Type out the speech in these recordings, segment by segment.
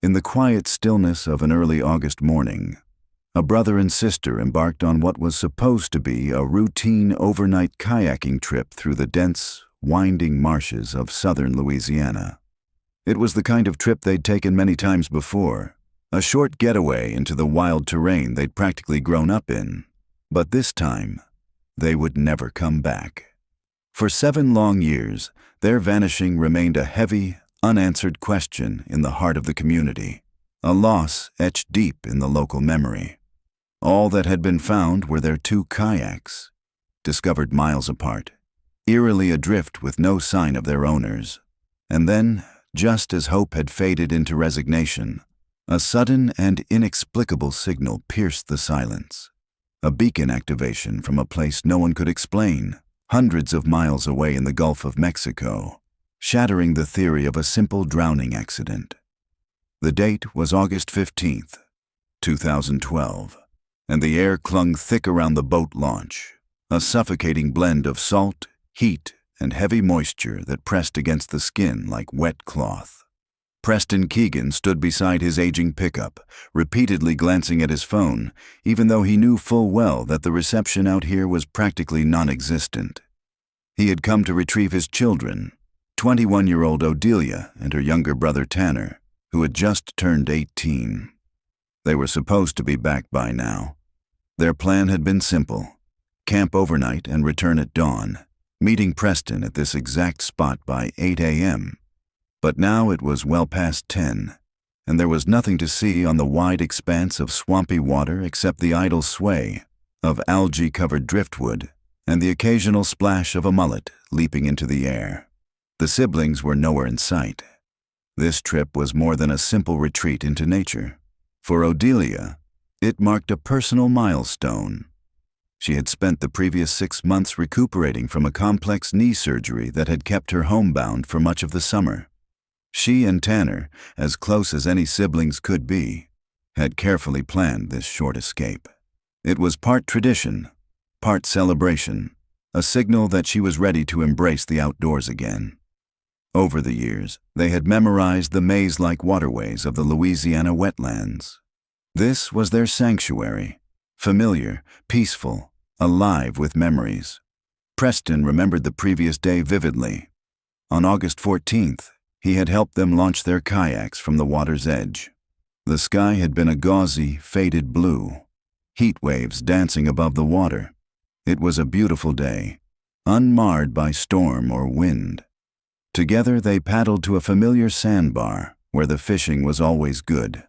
In the quiet stillness of an early August morning, a brother and sister embarked on what was supposed to be a routine overnight kayaking trip through the dense, winding marshes of southern Louisiana. It was the kind of trip they'd taken many times before, a short getaway into the wild terrain they'd practically grown up in. But this time, they would never come back. For 7 long years, their vanishing remained a heavy, unanswered question in the heart of the community, a loss etched deep in the local memory. All that had been found were their 2 kayaks, discovered miles apart, eerily adrift with no sign of their owners. And then, just as hope had faded into resignation, a sudden and inexplicable signal pierced the silence. A beacon activation from a place no one could explain, hundreds of miles away in the Gulf of Mexico, shattering the theory of a simple drowning accident. The date was August 15th, 2012, and the air clung thick around the boat launch, a suffocating blend of salt, heat, and heavy moisture that pressed against the skin like wet cloth. Preston Keegan stood beside his aging pickup, repeatedly glancing at his phone, even though he knew full well that the reception out here was practically non-existent. He had come to retrieve his children, 21-year-old Odilia and her younger brother Tanner, who had just turned 18. They were supposed to be back by now. Their plan had been simple: camp overnight and return at dawn, meeting Preston at this exact spot by 8 a.m. But now it was well past 10, and there was nothing to see on the wide expanse of swampy water except the idle sway of algae-covered driftwood and the occasional splash of a mullet leaping into the air. The siblings were nowhere in sight. This trip was more than a simple retreat into nature. For Odilia, it marked a personal milestone. She had spent the previous 6 months recuperating from a complex knee surgery that had kept her homebound for much of the summer. She and Tanner, as close as any siblings could be, had carefully planned this short escape. It was part tradition, part celebration, a signal that she was ready to embrace the outdoors again. Over the years, they had memorized the maze-like waterways of the Louisiana wetlands. This was their sanctuary, familiar, peaceful, alive with memories. Preston remembered the previous day vividly. On August 14th, he had helped them launch their kayaks from the water's edge. The sky had been a gauzy, faded blue, heat waves dancing above the water. It was a beautiful day, unmarred by storm or wind. Together they paddled to a familiar sandbar where the fishing was always good.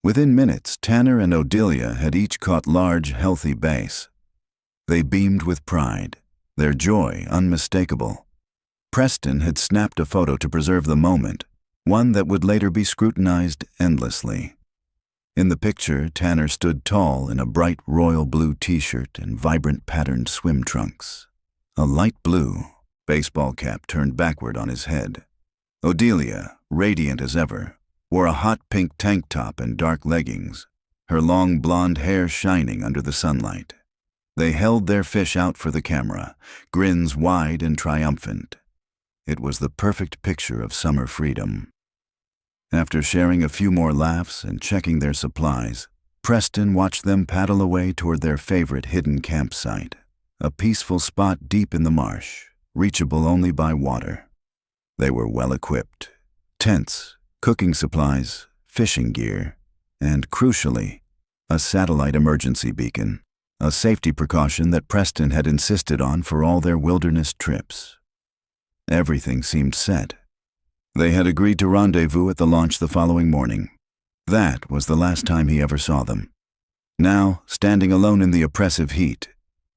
Within minutes, Tanner and Odilia had each caught large, healthy bass. They beamed with pride, their joy unmistakable. Preston had snapped a photo to preserve the moment, one that would later be scrutinized endlessly. In the picture, Tanner stood tall in a bright royal blue t-shirt and vibrant patterned swim trunks. A light blue baseball cap turned backward on his head. Odilia, radiant as ever, wore a hot pink tank top and dark leggings, her long blonde hair shining under the sunlight. They held their fish out for the camera, grins wide and triumphant. It was the perfect picture of summer freedom. After sharing a few more laughs and checking their supplies, Preston watched them paddle away toward their favorite hidden campsite, a peaceful spot deep in the marsh, reachable only by water. They were well equipped: tents, cooking supplies, fishing gear, and, crucially, a satellite emergency beacon, a safety precaution that Preston had insisted on for all their wilderness trips. Everything seemed set. They had agreed to rendezvous at the launch the following morning. That was the last time he ever saw them. Now, standing alone in the oppressive heat,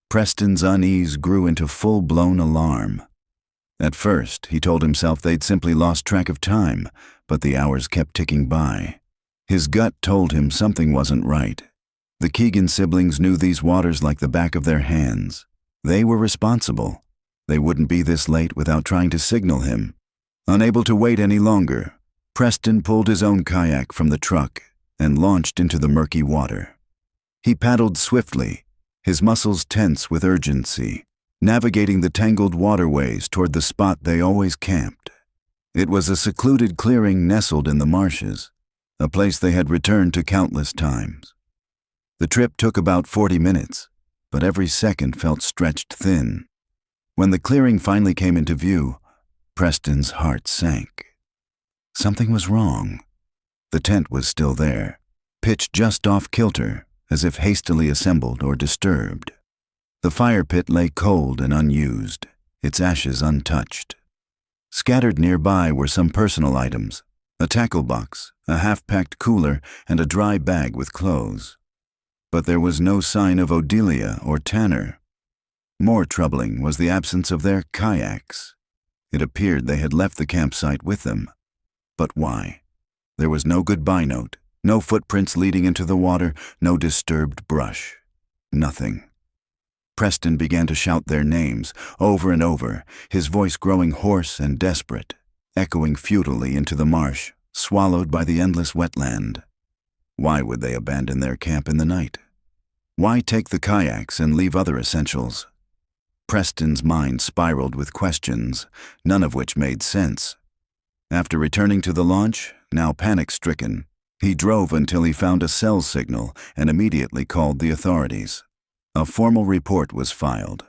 Preston's unease grew into full-blown alarm. At first, he told himself they'd simply lost track of time, but the hours kept ticking by. His gut told him something wasn't right. The Keegan siblings knew these waters like the back of their hands. They were responsible. They wouldn't be this late without trying to signal him. Unable to wait any longer, Preston pulled his own kayak from the truck and launched into the murky water. He paddled swiftly, his muscles tense with urgency, navigating the tangled waterways toward the spot they always camped. It was a secluded clearing nestled in the marshes, a place they had returned to countless times. The trip took about 40 minutes, but every second felt stretched thin. When the clearing finally came into view, Preston's heart sank. Something was wrong. The tent was still there, pitched just off kilter, as if hastily assembled or disturbed. The fire pit lay cold and unused, its ashes untouched. Scattered nearby were some personal items, a tackle box, a half-packed cooler, and a dry bag with clothes. But there was no sign of Odilia or Tanner. More troubling was the absence of their kayaks. It appeared they had left the campsite with them. But why? There was no goodbye note, no footprints leading into the water, no disturbed brush. Nothing. Preston began to shout their names over and over, his voice growing hoarse and desperate, echoing futilely into the marsh, swallowed by the endless wetland. Why would they abandon their camp in the night? Why take the kayaks and leave other essentials? Preston's mind spiraled with questions, none of which made sense. After returning to the launch, now panic-stricken, he drove until he found a cell signal and immediately called the authorities. A formal report was filed.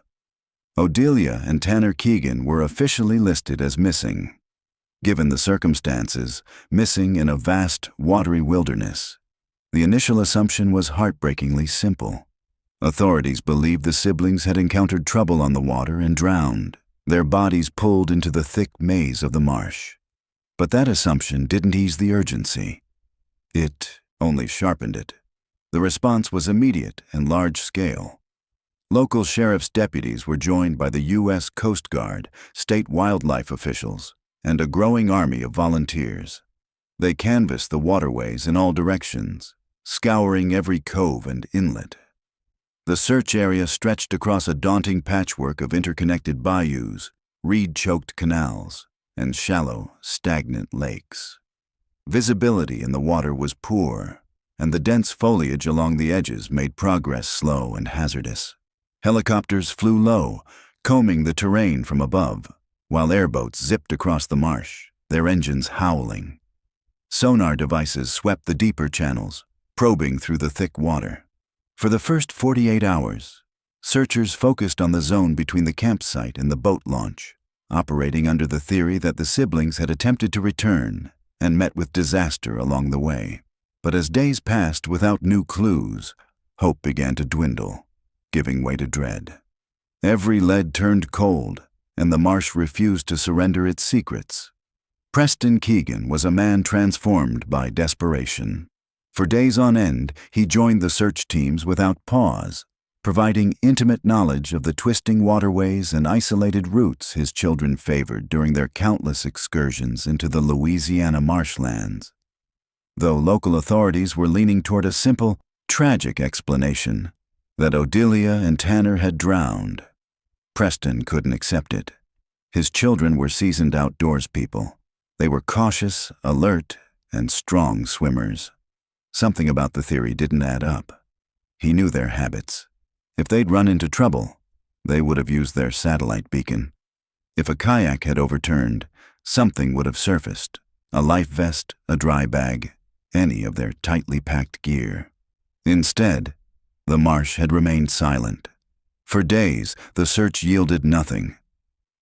Odilia and Tanner Keegan were officially listed as missing. Given the circumstances, missing in a vast, watery wilderness, the initial assumption was heartbreakingly simple. Authorities believed the siblings had encountered trouble on the water and drowned, their bodies pulled into the thick maze of the marsh. But that assumption didn't ease the urgency. It only sharpened it. The response was immediate and large-scale. Local sheriff's deputies were joined by the U.S. Coast Guard, state wildlife officials, and a growing army of volunteers. They canvassed the waterways in all directions, scouring every cove and inlet. The search area stretched across a daunting patchwork of interconnected bayous, reed-choked canals, and shallow, stagnant lakes. Visibility in the water was poor, and the dense foliage along the edges made progress slow and hazardous. Helicopters flew low, combing the terrain from above, while airboats zipped across the marsh, their engines howling. Sonar devices swept the deeper channels, probing through the thick water. For the first 48 hours, searchers focused on the zone between the campsite and the boat launch, operating under the theory that the siblings had attempted to return and met with disaster along the way. But as days passed without new clues, hope began to dwindle, giving way to dread. Every lead turned cold, and the marsh refused to surrender its secrets. Preston Keegan was a man transformed by desperation. For days on end, he joined the search teams without pause, providing intimate knowledge of the twisting waterways and isolated routes his children favored during their countless excursions into the Louisiana marshlands. Though local authorities were leaning toward a simple, tragic explanation, that Odilia and Tanner had drowned, Preston couldn't accept it. His children were seasoned outdoors people. They were cautious, alert, and strong swimmers. Something about the theory didn't add up. He knew their habits. If they'd run into trouble, they would have used their satellite beacon. If a kayak had overturned, something would have surfaced. A life vest, a dry bag, any of their tightly packed gear. Instead, the marsh had remained silent. For days, the search yielded nothing.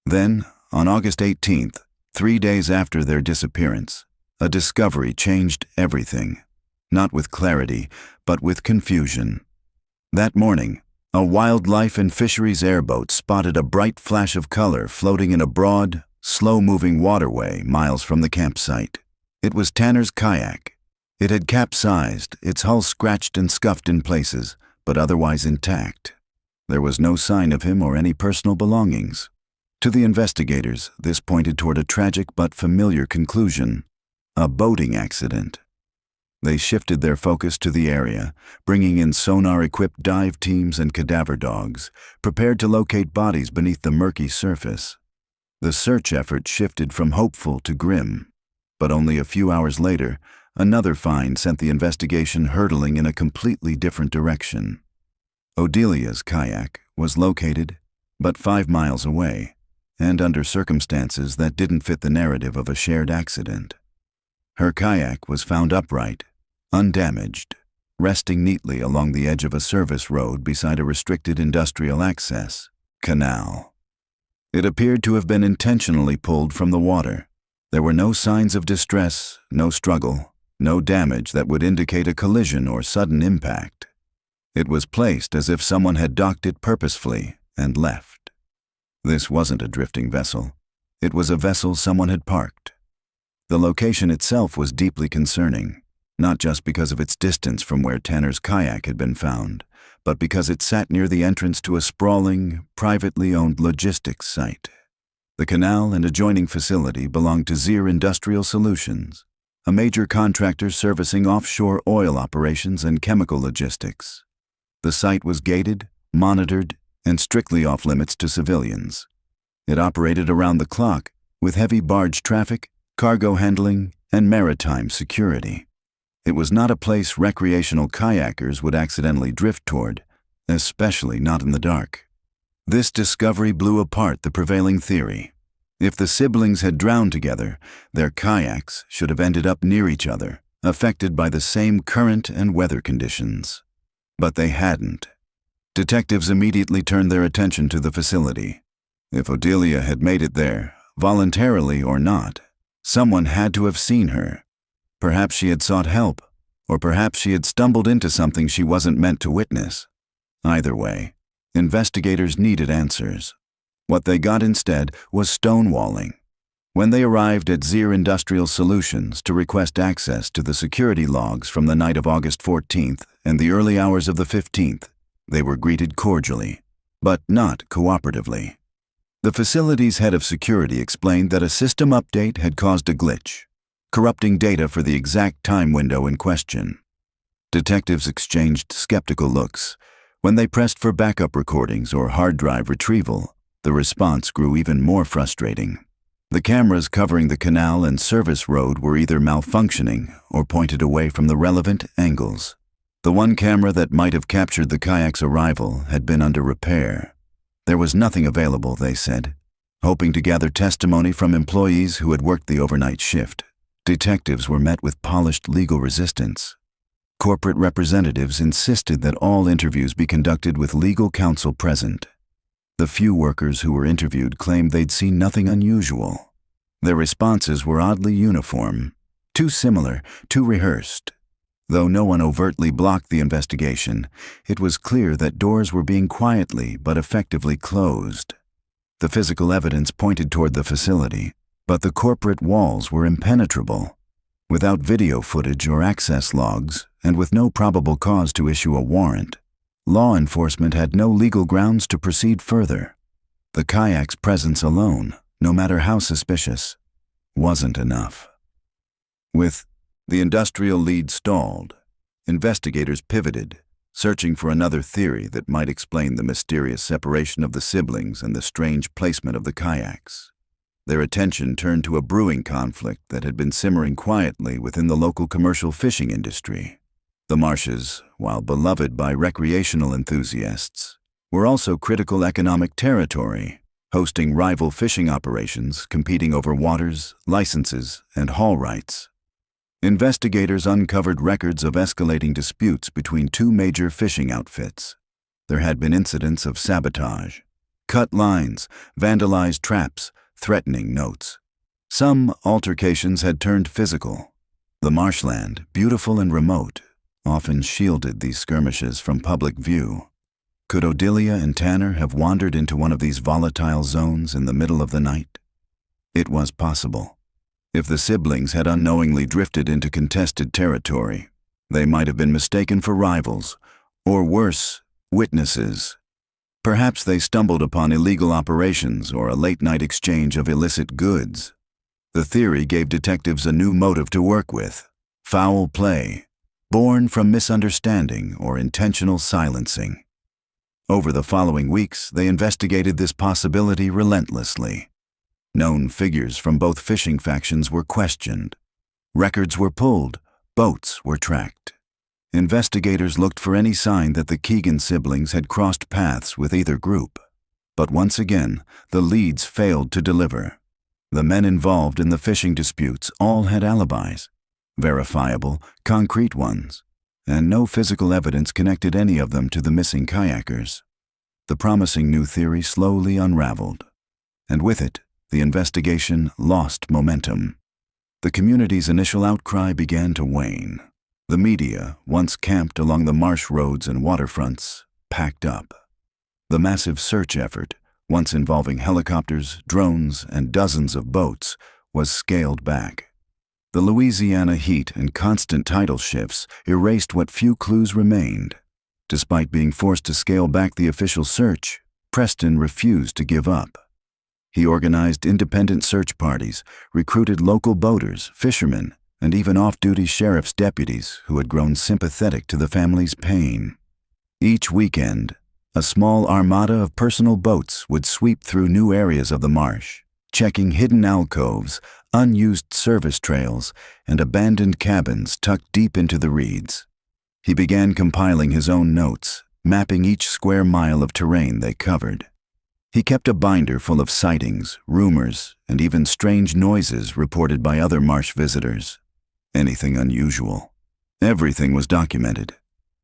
Then, on August 18th, 3 days after their disappearance, a discovery changed everything. Not with clarity, but with confusion. That morning, a wildlife and fisheries airboat spotted a bright flash of color floating in a broad, slow-moving waterway miles from the campsite. It was Tanner's kayak. It had capsized, its hull scratched and scuffed in places, but otherwise intact. There was no sign of him or any personal belongings. To the investigators, this pointed toward a tragic but familiar conclusion: a boating accident. They shifted their focus to the area, bringing in sonar-equipped dive teams and cadaver dogs, prepared to locate bodies beneath the murky surface. The search effort shifted from hopeful to grim, but only a few hours later, another find sent the investigation hurtling in a completely different direction. Odilia's kayak was located but 5 miles away, and under circumstances that didn't fit the narrative of a shared accident. Her kayak was found upright, undamaged, resting neatly along the edge of a service road beside a restricted industrial access canal. It appeared to have been intentionally pulled from the water. There were no signs of distress, no struggle, no damage that would indicate a collision or sudden impact. It was placed as if someone had docked it purposefully and left. This wasn't a drifting vessel. It was a vessel someone had parked. The location itself was deeply concerning, not just because of its distance from where Tanner's kayak had been found, but because it sat near the entrance to a sprawling, privately owned logistics site. The canal and adjoining facility belonged to Zier Industrial Solutions, a major contractor servicing offshore oil operations and chemical logistics. The site was gated, monitored, and strictly off-limits to civilians. It operated around the clock, with heavy barge traffic, cargo handling, and maritime security. It was not a place recreational kayakers would accidentally drift toward, especially not in the dark. This discovery blew apart the prevailing theory. If the siblings had drowned together, their kayaks should have ended up near each other, affected by the same current and weather conditions. But they hadn't. Detectives immediately turned their attention to the facility. If Odilia had made it there, voluntarily or not, someone had to have seen her. Perhaps she had sought help, or perhaps she had stumbled into something she wasn't meant to witness. Either way, investigators needed answers. What they got instead was stonewalling. When they arrived at Zier Industrial Solutions to request access to the security logs from the night of August 14th and the early hours of the 15th, they were greeted cordially, but not cooperatively. The facility's head of security explained that a system update had caused a glitch, corrupting data for the exact time window in question. Detectives exchanged skeptical looks. When they pressed for backup recordings or hard drive retrieval, the response grew even more frustrating. The cameras covering the canal and service road were either malfunctioning or pointed away from the relevant angles. The one camera that might have captured the kayak's arrival had been under repair. There was nothing available, they said. Hoping to gather testimony from employees who had worked the overnight shift, detectives were met with polished legal resistance. Corporate representatives insisted that all interviews be conducted with legal counsel present. The few workers who were interviewed claimed they'd seen nothing unusual. Their responses were oddly uniform, too similar, too rehearsed. Though no one overtly blocked the investigation, it was clear that doors were being quietly but effectively closed. The physical evidence pointed toward the facility, but the corporate walls were impenetrable. Without video footage or access logs, and with no probable cause to issue a warrant, law enforcement had no legal grounds to proceed further. The kayak's presence alone, no matter how suspicious, wasn't enough. With the industrial lead stalled, investigators pivoted, searching for another theory that might explain the mysterious separation of the siblings and the strange placement of the kayaks. Their attention turned to a brewing conflict that had been simmering quietly within the local commercial fishing industry. The marshes, while beloved by recreational enthusiasts, were also critical economic territory, hosting rival fishing operations competing over waters, licenses, and haul rights. Investigators uncovered records of escalating disputes between two major fishing outfits. There had been incidents of sabotage, cut lines, vandalized traps, threatening notes. Some altercations had turned physical. The marshland, beautiful and remote, often shielded these skirmishes from public view. Could Odilia and Tanner have wandered into one of these volatile zones in the middle of the night? It was possible. If the siblings had unknowingly drifted into contested territory, they might have been mistaken for rivals, or worse, witnesses. Perhaps they stumbled upon illegal operations or a late-night exchange of illicit goods. The theory gave detectives a new motive to work with: foul play, born from misunderstanding or intentional silencing. Over the following weeks, they investigated this possibility relentlessly. Known figures from both fishing factions were questioned. Records were pulled, boats were tracked. Investigators looked for any sign that the Keegan siblings had crossed paths with either group. But once again, the leads failed to deliver. The men involved in the fishing disputes all had alibis. verifiable, concrete ones, and no physical evidence connected any of them to the missing kayakers. The promising new theory slowly unraveled, and with it, the investigation lost momentum. The community's initial outcry began to wane. The media, once camped along the marsh roads and waterfronts, packed up. The massive search effort, once involving helicopters, drones, and dozens of boats, was scaled back. The Louisiana heat and constant tidal shifts erased what few clues remained. Despite being forced to scale back the official search, Preston refused to give up. He organized independent search parties, recruited local boaters, fishermen, and even off-duty sheriff's deputies who had grown sympathetic to the family's pain. Each weekend, a small armada of personal boats would sweep through new areas of the marsh, checking hidden alcoves, unused service trails, and abandoned cabins tucked deep into the reeds. He began compiling his own notes, mapping each square mile of terrain they covered. He kept a binder full of sightings, rumors, and even strange noises reported by other marsh visitors. Anything unusual. Everything was documented.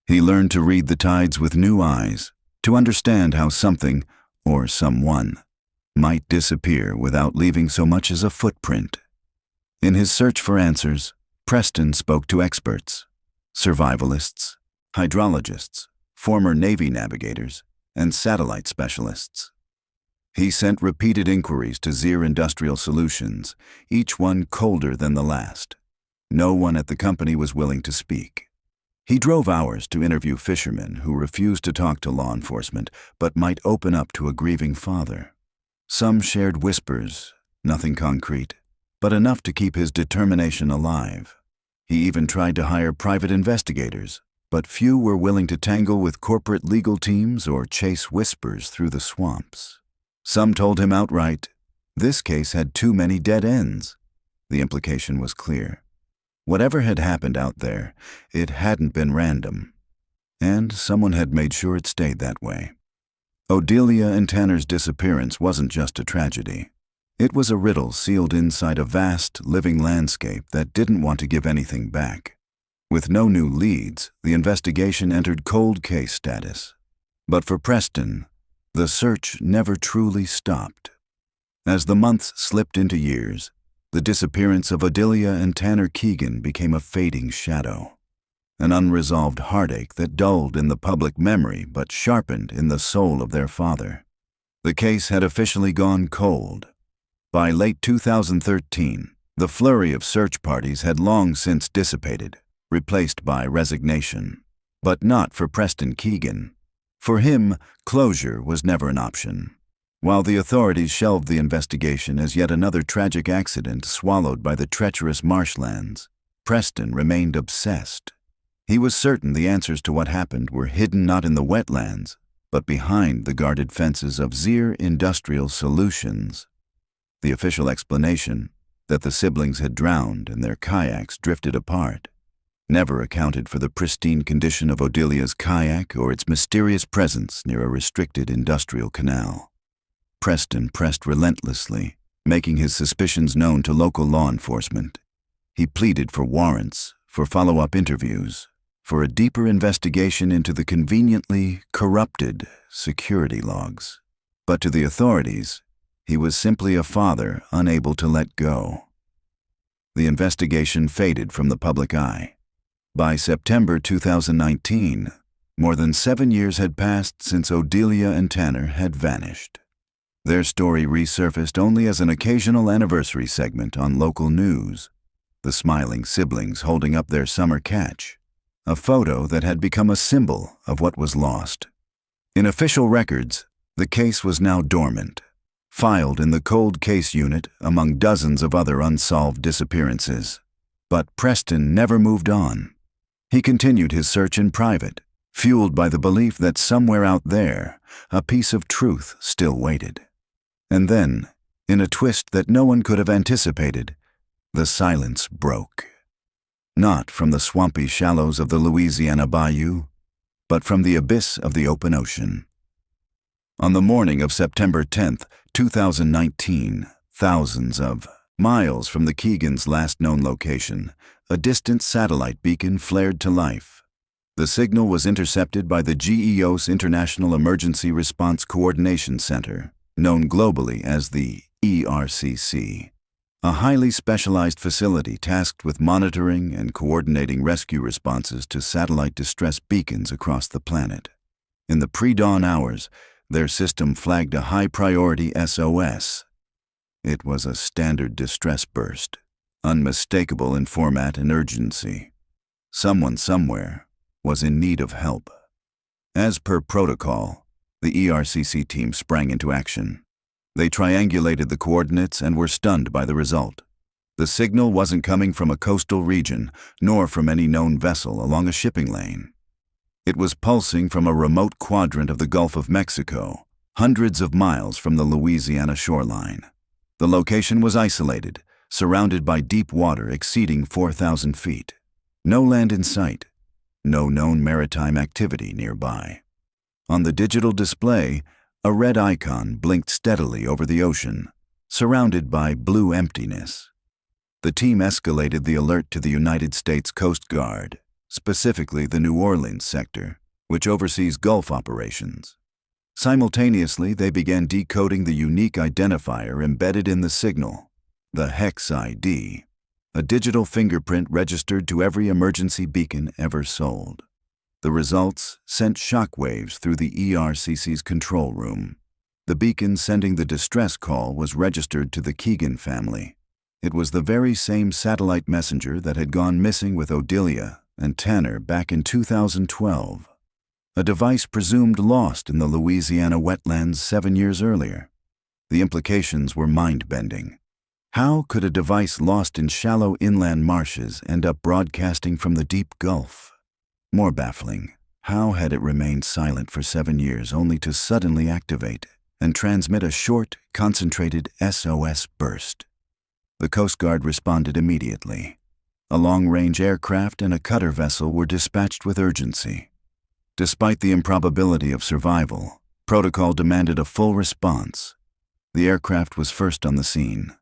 He learned to read the tides with new eyes, to understand how something, or someone, might disappear without leaving so much as a footprint. In his search for answers, Preston spoke to experts, survivalists, hydrologists, former Navy navigators, and satellite specialists. He sent repeated inquiries to Zier Industrial Solutions, each one colder than the last. No one at the company was willing to speak. He drove hours to interview fishermen who refused to talk to law enforcement but might open up to a grieving father. Some shared whispers, nothing concrete, but enough to keep his determination alive. He even tried to hire private investigators, but few were willing to tangle with corporate legal teams or chase whispers through the swamps. Some told him outright, this case had too many dead ends. The implication was clear. Whatever had happened out there, it hadn't been random. And someone had made sure it stayed that way. Odilia and Tanner's disappearance wasn't just a tragedy. It was a riddle sealed inside a vast, living landscape that didn't want to give anything back. With no new leads, the investigation entered cold case status. But for Preston, the search never truly stopped. As the months slipped into years, the disappearance of Odilia and Tanner Keegan became a fading shadow, an unresolved heartache that dulled in the public memory but sharpened in the soul of their father. The case had officially gone cold. By late 2013, the flurry of search parties had long since dissipated, replaced by resignation. But not for Preston Keegan. For him, closure was never an option. While the authorities shelved the investigation as yet another tragic accident swallowed by the treacherous marshlands, Preston remained obsessed. He was certain the answers to what happened were hidden not in the wetlands, but behind the guarded fences of Zier Industrial Solutions. The official explanation, that the siblings had drowned and their kayaks drifted apart, never accounted for the pristine condition of Odilia's kayak or its mysterious presence near a restricted industrial canal. Preston pressed relentlessly, making his suspicions known to local law enforcement. He pleaded for warrants, for follow-up interviews, for a deeper investigation into the conveniently corrupted security logs. But to the authorities, he was simply a father unable to let go. The investigation faded from the public eye. By September 2019, more than 7 years had passed since Odilia and Tanner had vanished. Their story resurfaced only as an occasional anniversary segment on local news, the smiling siblings holding up their summer catch, a photo that had become a symbol of what was lost. In official records, the case was now dormant, filed in the cold case unit among dozens of other unsolved disappearances. But Preston never moved on. He continued his search in private, fueled by the belief that somewhere out there, a piece of truth still waited. And then, in a twist that no one could have anticipated, the silence broke. Not from the swampy shallows of the Louisiana bayou, but from the abyss of the open ocean. On the morning of September 10th, 2019, thousands of miles from the Keegans' last known location, a distant satellite beacon flared to life. The signal was intercepted by the GEOS International Emergency Response Coordination Center, known globally as the ERCC, a highly specialized facility tasked with monitoring and coordinating rescue responses to satellite distress beacons across the planet. In the pre-dawn hours, their system flagged a high-priority SOS. It was a standard distress burst, unmistakable in format and urgency. Someone somewhere was in need of help. As per protocol, the ERCC team sprang into action. They triangulated the coordinates and were stunned by the result. The signal wasn't coming from a coastal region, nor from any known vessel along a shipping lane. It was pulsing from a remote quadrant of the Gulf of Mexico, hundreds of miles from the Louisiana shoreline. The location was isolated, surrounded by deep water exceeding 4,000 feet. No land in sight, no known maritime activity nearby. On the digital display, a red icon blinked steadily over the ocean, surrounded by blue emptiness. The team escalated the alert to the United States Coast Guard, specifically the New Orleans sector, which oversees Gulf operations. Simultaneously, they began decoding the unique identifier embedded in the signal, the Hex ID, a digital fingerprint registered to every emergency beacon ever sold. The results sent shockwaves through the ERCC's control room. The beacon sending the distress call was registered to the Keegan family. It was the very same satellite messenger that had gone missing with Odilia and Tanner back in 2012. A device presumed lost in the Louisiana wetlands 7 years earlier. The implications were mind-bending. How could a device lost in shallow inland marshes end up broadcasting from the deep Gulf? More baffling, how had it remained silent for 7 years only to suddenly activate and transmit a short, concentrated SOS burst? The Coast Guard responded immediately. A long-range aircraft and a cutter vessel were dispatched with urgency. Despite the improbability of survival, protocol demanded a full response. The aircraft was first on the scene.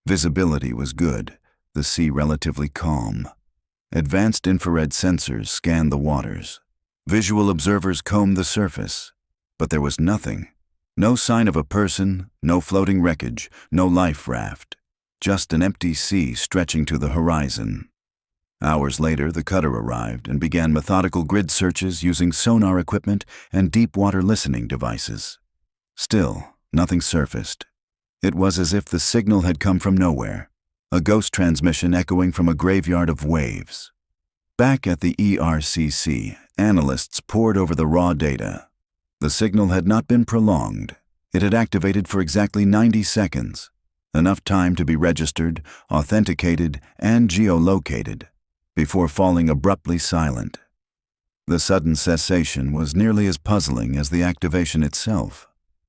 Visibility was good, the sea relatively calm. Advanced infrared sensors scanned the waters. Visual observers combed the surface, but there was nothing. No sign of a person, no floating wreckage, no life raft. Just an empty sea stretching to the horizon. Hours later, the cutter arrived and began methodical grid searches using sonar equipment and deep-water listening devices. Still, nothing surfaced. It was as if the signal had come from nowhere, a ghost transmission echoing from a graveyard of waves. Back at the ERCC, analysts pored over the raw data. The signal had not been prolonged. It had activated for exactly 90 seconds, enough time to be registered, authenticated, and geolocated, before falling abruptly silent. The sudden cessation was nearly as puzzling as the activation itself.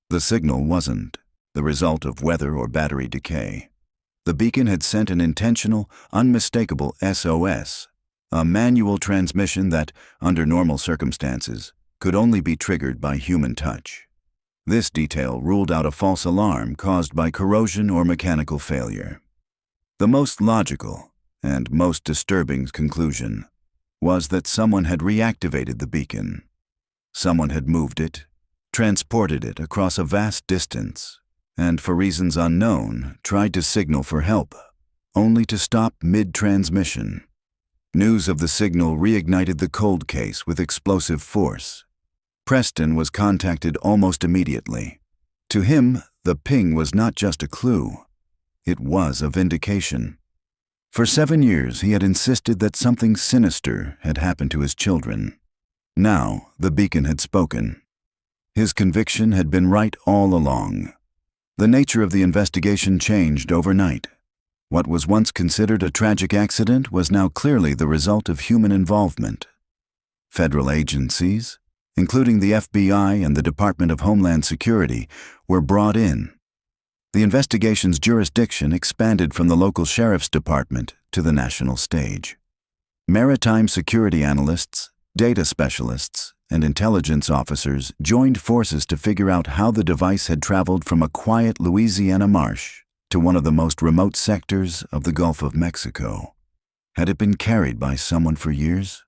The signal wasn't the result of weather or battery decay. The beacon had sent an intentional, unmistakable SOS, a manual transmission that, under normal circumstances, could only be triggered by human touch. This detail ruled out a false alarm caused by corrosion or mechanical failure. The most logical and most disturbing conclusion was that someone had reactivated the beacon. Someone had moved it, transported it across a vast distance, and for reasons unknown, tried to signal for help, only to stop mid-transmission. News of the signal reignited the cold case with explosive force. Preston was contacted almost immediately. To him, the ping was not just a clue. It was a vindication. For 7 years, he had insisted that something sinister had happened to his children. Now, the beacon had spoken. His conviction had been right all along. The nature of the investigation changed overnight. What was once considered a tragic accident was now clearly the result of human involvement. Federal agencies, including the FBI and the Department of Homeland Security, were brought in. The investigation's jurisdiction expanded from the local sheriff's department to the national stage. Maritime security analysts, data specialists, and intelligence officers joined forces to figure out how the device had traveled from a quiet Louisiana marsh to one of the most remote sectors of the Gulf of Mexico. Had it been carried by someone for years?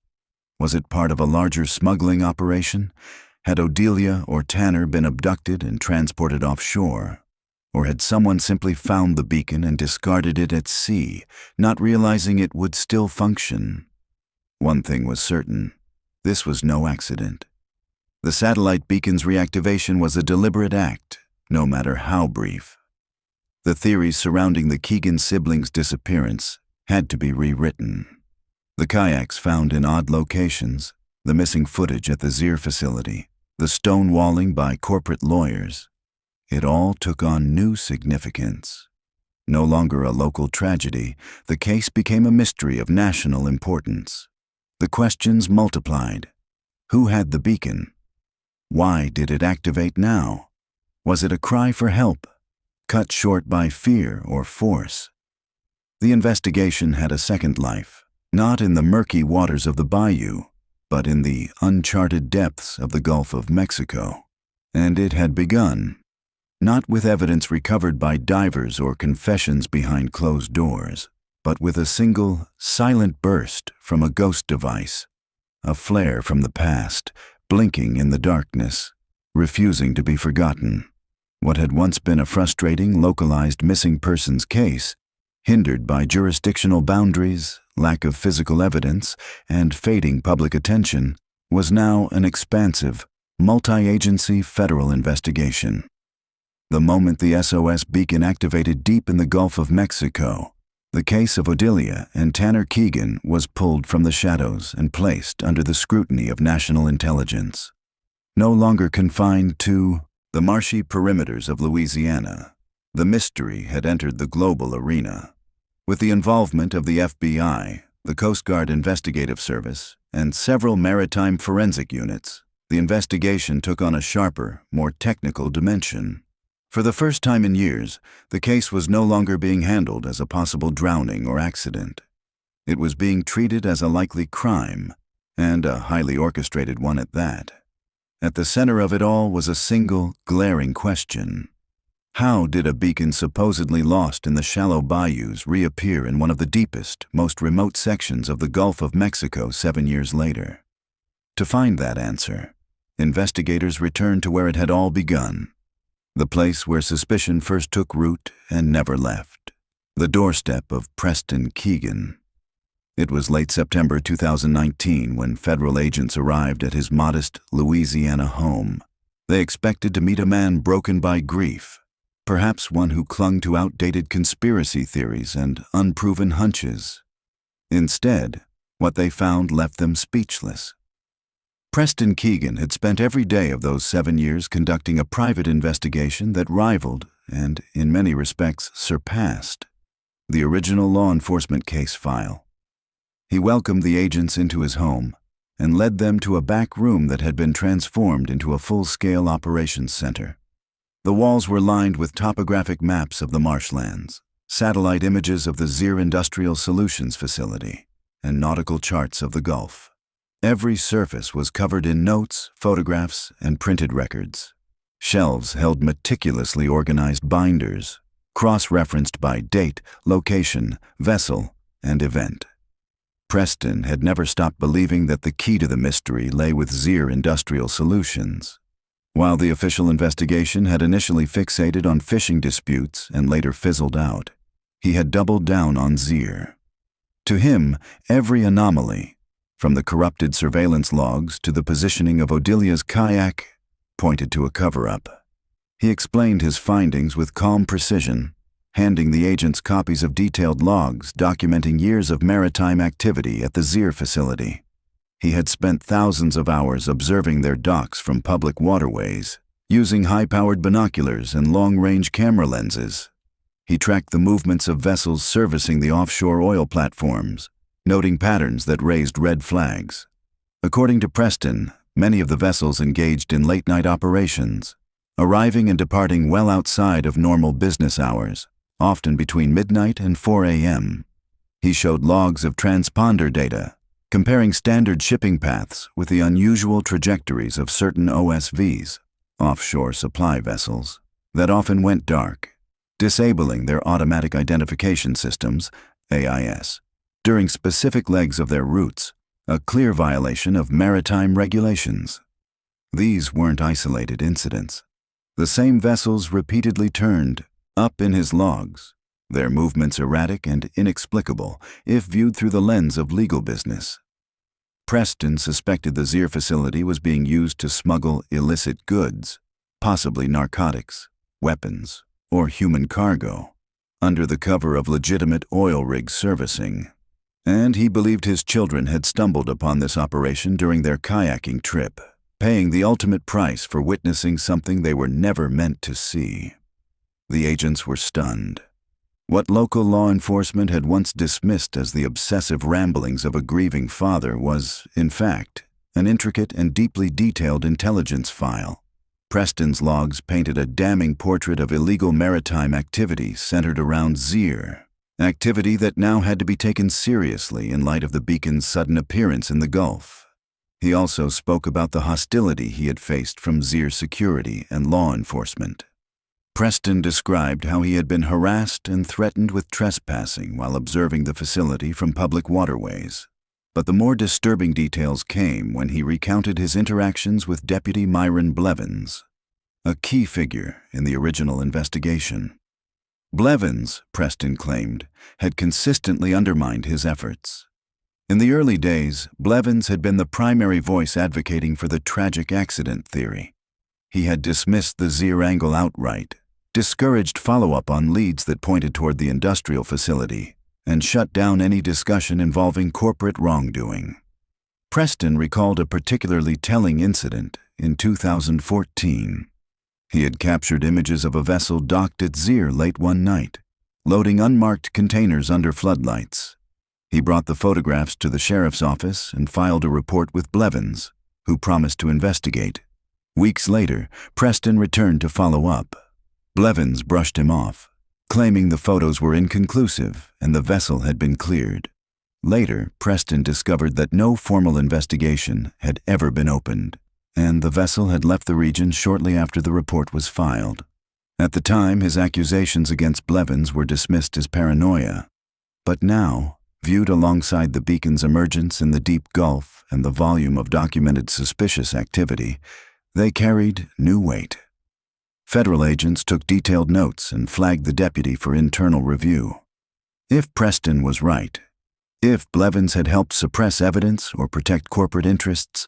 Was it part of a larger smuggling operation? Had Odilia or Tanner been abducted and transported offshore? Or had someone simply found the beacon and discarded it at sea, not realizing it would still function? One thing was certain: this was no accident. The satellite beacon's reactivation was a deliberate act, no matter how brief. The theories surrounding the Keegan siblings' disappearance had to be rewritten. The kayaks found in odd locations, the missing footage at the Zier facility, the stonewalling by corporate lawyers. It all took on new significance. No longer a local tragedy, the case became a mystery of national importance. The questions multiplied. Who had the beacon? Why did it activate now? Was it a cry for help, cut short by fear or force? The investigation had a second life, not in the murky waters of the bayou, but in the uncharted depths of the Gulf of Mexico. And it had begun, not with evidence recovered by divers or confessions behind closed doors, but with a single, silent burst from a ghost device, a flare from the past, blinking in the darkness, refusing to be forgotten. What had once been a frustrating, localized missing persons case, hindered by jurisdictional boundaries, lack of physical evidence, and fading public attention, was now an expansive, multi-agency federal investigation. The moment the SOS beacon activated deep in the Gulf of Mexico, the case of Odilia and Tanner Keegan was pulled from the shadows and placed under the scrutiny of national intelligence. No longer confined to the marshy perimeters of Louisiana, the mystery had entered the global arena. With the involvement of the FBI, the Coast Guard Investigative Service, and several maritime forensic units, the investigation took on a sharper, more technical dimension. For the first time in years, the case was no longer being handled as a possible drowning or accident. It was being treated as a likely crime, and a highly orchestrated one at that. At the center of it all was a single, glaring question. How did a beacon supposedly lost in the shallow bayous reappear in one of the deepest, most remote sections of the Gulf of Mexico 7 years later? To find that answer, investigators returned to where it had all begun, the place where suspicion first took root and never left, the doorstep of Preston Keegan. It was late September 2019 when federal agents arrived at his modest Louisiana home. They expected to meet a man broken by grief, perhaps one who clung to outdated conspiracy theories and unproven hunches. Instead, what they found left them speechless. Preston Keegan had spent every day of those 7 years conducting a private investigation that rivaled, and in many respects surpassed, the original law enforcement case file. He welcomed the agents into his home and led them to a back room that had been transformed into a full-scale operations center. The walls were lined with topographic maps of the marshlands, satellite images of the Zier Industrial Solutions facility, and nautical charts of the Gulf. Every surface was covered in notes, photographs, and printed records. Shelves held meticulously organized binders, cross-referenced by date, location, vessel, and event. Preston had never stopped believing that the key to the mystery lay with Zier Industrial Solutions. While the official investigation had initially fixated on fishing disputes and later fizzled out, he had doubled down on Zier. To him, every anomaly, from the corrupted surveillance logs to the positioning of Odilia's kayak, pointed to a cover-up. He explained his findings with calm precision, handing the agents copies of detailed logs documenting years of maritime activity at the Zier facility. He had spent thousands of hours observing their docks from public waterways, using high-powered binoculars and long-range camera lenses. He tracked the movements of vessels servicing the offshore oil platforms, noting patterns that raised red flags. According to Preston, many of the vessels engaged in late-night operations, arriving and departing well outside of normal business hours, often between midnight and 4 a.m. He showed logs of transponder data, comparing standard shipping paths with the unusual trajectories of certain OSVs, offshore supply vessels, that often went dark, disabling their automatic identification systems, AIS, during specific legs of their routes, a clear violation of maritime regulations. These weren't isolated incidents. The same vessels repeatedly turned up in his logs, their movements erratic and inexplicable if viewed through the lens of legal business. Preston suspected the Zier facility was being used to smuggle illicit goods, possibly narcotics, weapons, or human cargo, under the cover of legitimate oil rig servicing. And he believed his children had stumbled upon this operation during their kayaking trip, paying the ultimate price for witnessing something they were never meant to see. The agents were stunned. What local law enforcement had once dismissed as the obsessive ramblings of a grieving father was, in fact, an intricate and deeply detailed intelligence file. Preston's logs painted a damning portrait of illegal maritime activity centered around Zier, activity that now had to be taken seriously in light of the beacon's sudden appearance in the Gulf. He also spoke about the hostility he had faced from Zier security and law enforcement. Preston described how he had been harassed and threatened with trespassing while observing the facility from public waterways. But the more disturbing details came when he recounted his interactions with Deputy Myron Blevins, a key figure in the original investigation. Blevins, Preston claimed, had consistently undermined his efforts. In the early days, Blevins had been the primary voice advocating for the tragic accident theory. He had dismissed the Zier angle outright, discouraged follow-up on leads that pointed toward the industrial facility, and shut down any discussion involving corporate wrongdoing. Preston recalled a particularly telling incident in 2014. He had captured images of a vessel docked at Zier late one night, loading unmarked containers under floodlights. He brought the photographs to the sheriff's office and filed a report with Blevins, who promised to investigate. Weeks later, Preston returned to follow up. Blevins brushed him off, claiming the photos were inconclusive and the vessel had been cleared. Later, Preston discovered that no formal investigation had ever been opened, and the vessel had left the region shortly after the report was filed. At the time, his accusations against Blevins were dismissed as paranoia. But now, viewed alongside the beacon's emergence in the deep Gulf and the volume of documented suspicious activity, they carried new weight. Federal agents took detailed notes and flagged the deputy for internal review. If Preston was right, if Blevins had helped suppress evidence or protect corporate interests,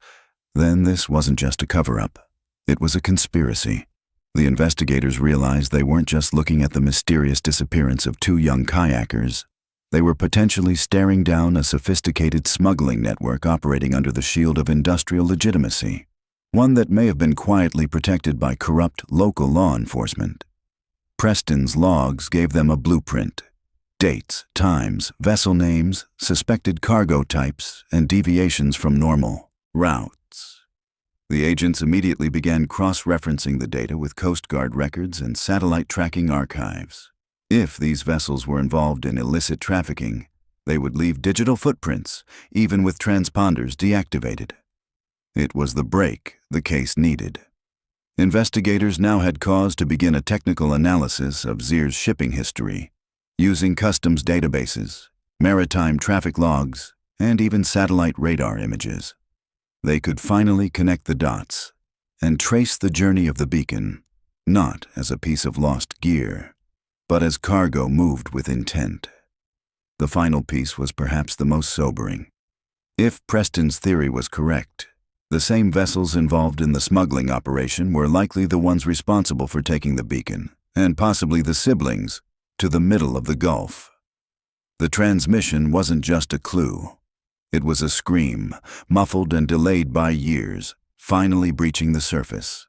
then this wasn't just a cover-up. It was a conspiracy. The investigators realized they weren't just looking at the mysterious disappearance of two young kayakers. They were potentially staring down a sophisticated smuggling network operating under the shield of industrial legitimacy, one that may have been quietly protected by corrupt local law enforcement. Preston's logs gave them a blueprint: dates, times, vessel names, suspected cargo types, and deviations from normal routes. The agents immediately began cross-referencing the data with Coast Guard records and satellite tracking archives. If these vessels were involved in illicit trafficking, they would leave digital footprints, even with transponders deactivated. It was the break the case needed. Investigators now had cause to begin a technical analysis of Zier's shipping history, using customs databases, maritime traffic logs, and even satellite radar images. They could finally connect the dots and trace the journey of the beacon, not as a piece of lost gear, but as cargo moved with intent. The final piece was perhaps the most sobering. If Preston's theory was correct, the same vessels involved in the smuggling operation were likely the ones responsible for taking the beacon, and possibly the siblings, to the middle of the Gulf. The transmission wasn't just a clue. It was a scream, muffled and delayed by years, finally breaching the surface.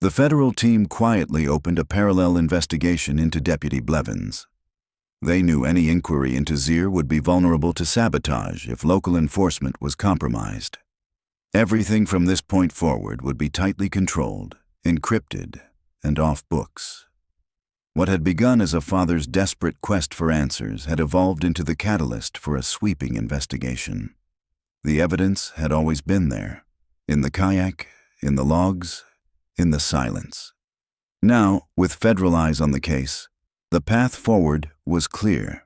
The federal team quietly opened a parallel investigation into Deputy Blevins. They knew any inquiry into Zier would be vulnerable to sabotage if local enforcement was compromised. Everything from this point forward would be tightly controlled, encrypted, and off books. What had begun as a father's desperate quest for answers had evolved into the catalyst for a sweeping investigation. The evidence had always been there, in the kayak, in the logs, in the silence. Now, with federal eyes on the case, the path forward was clear.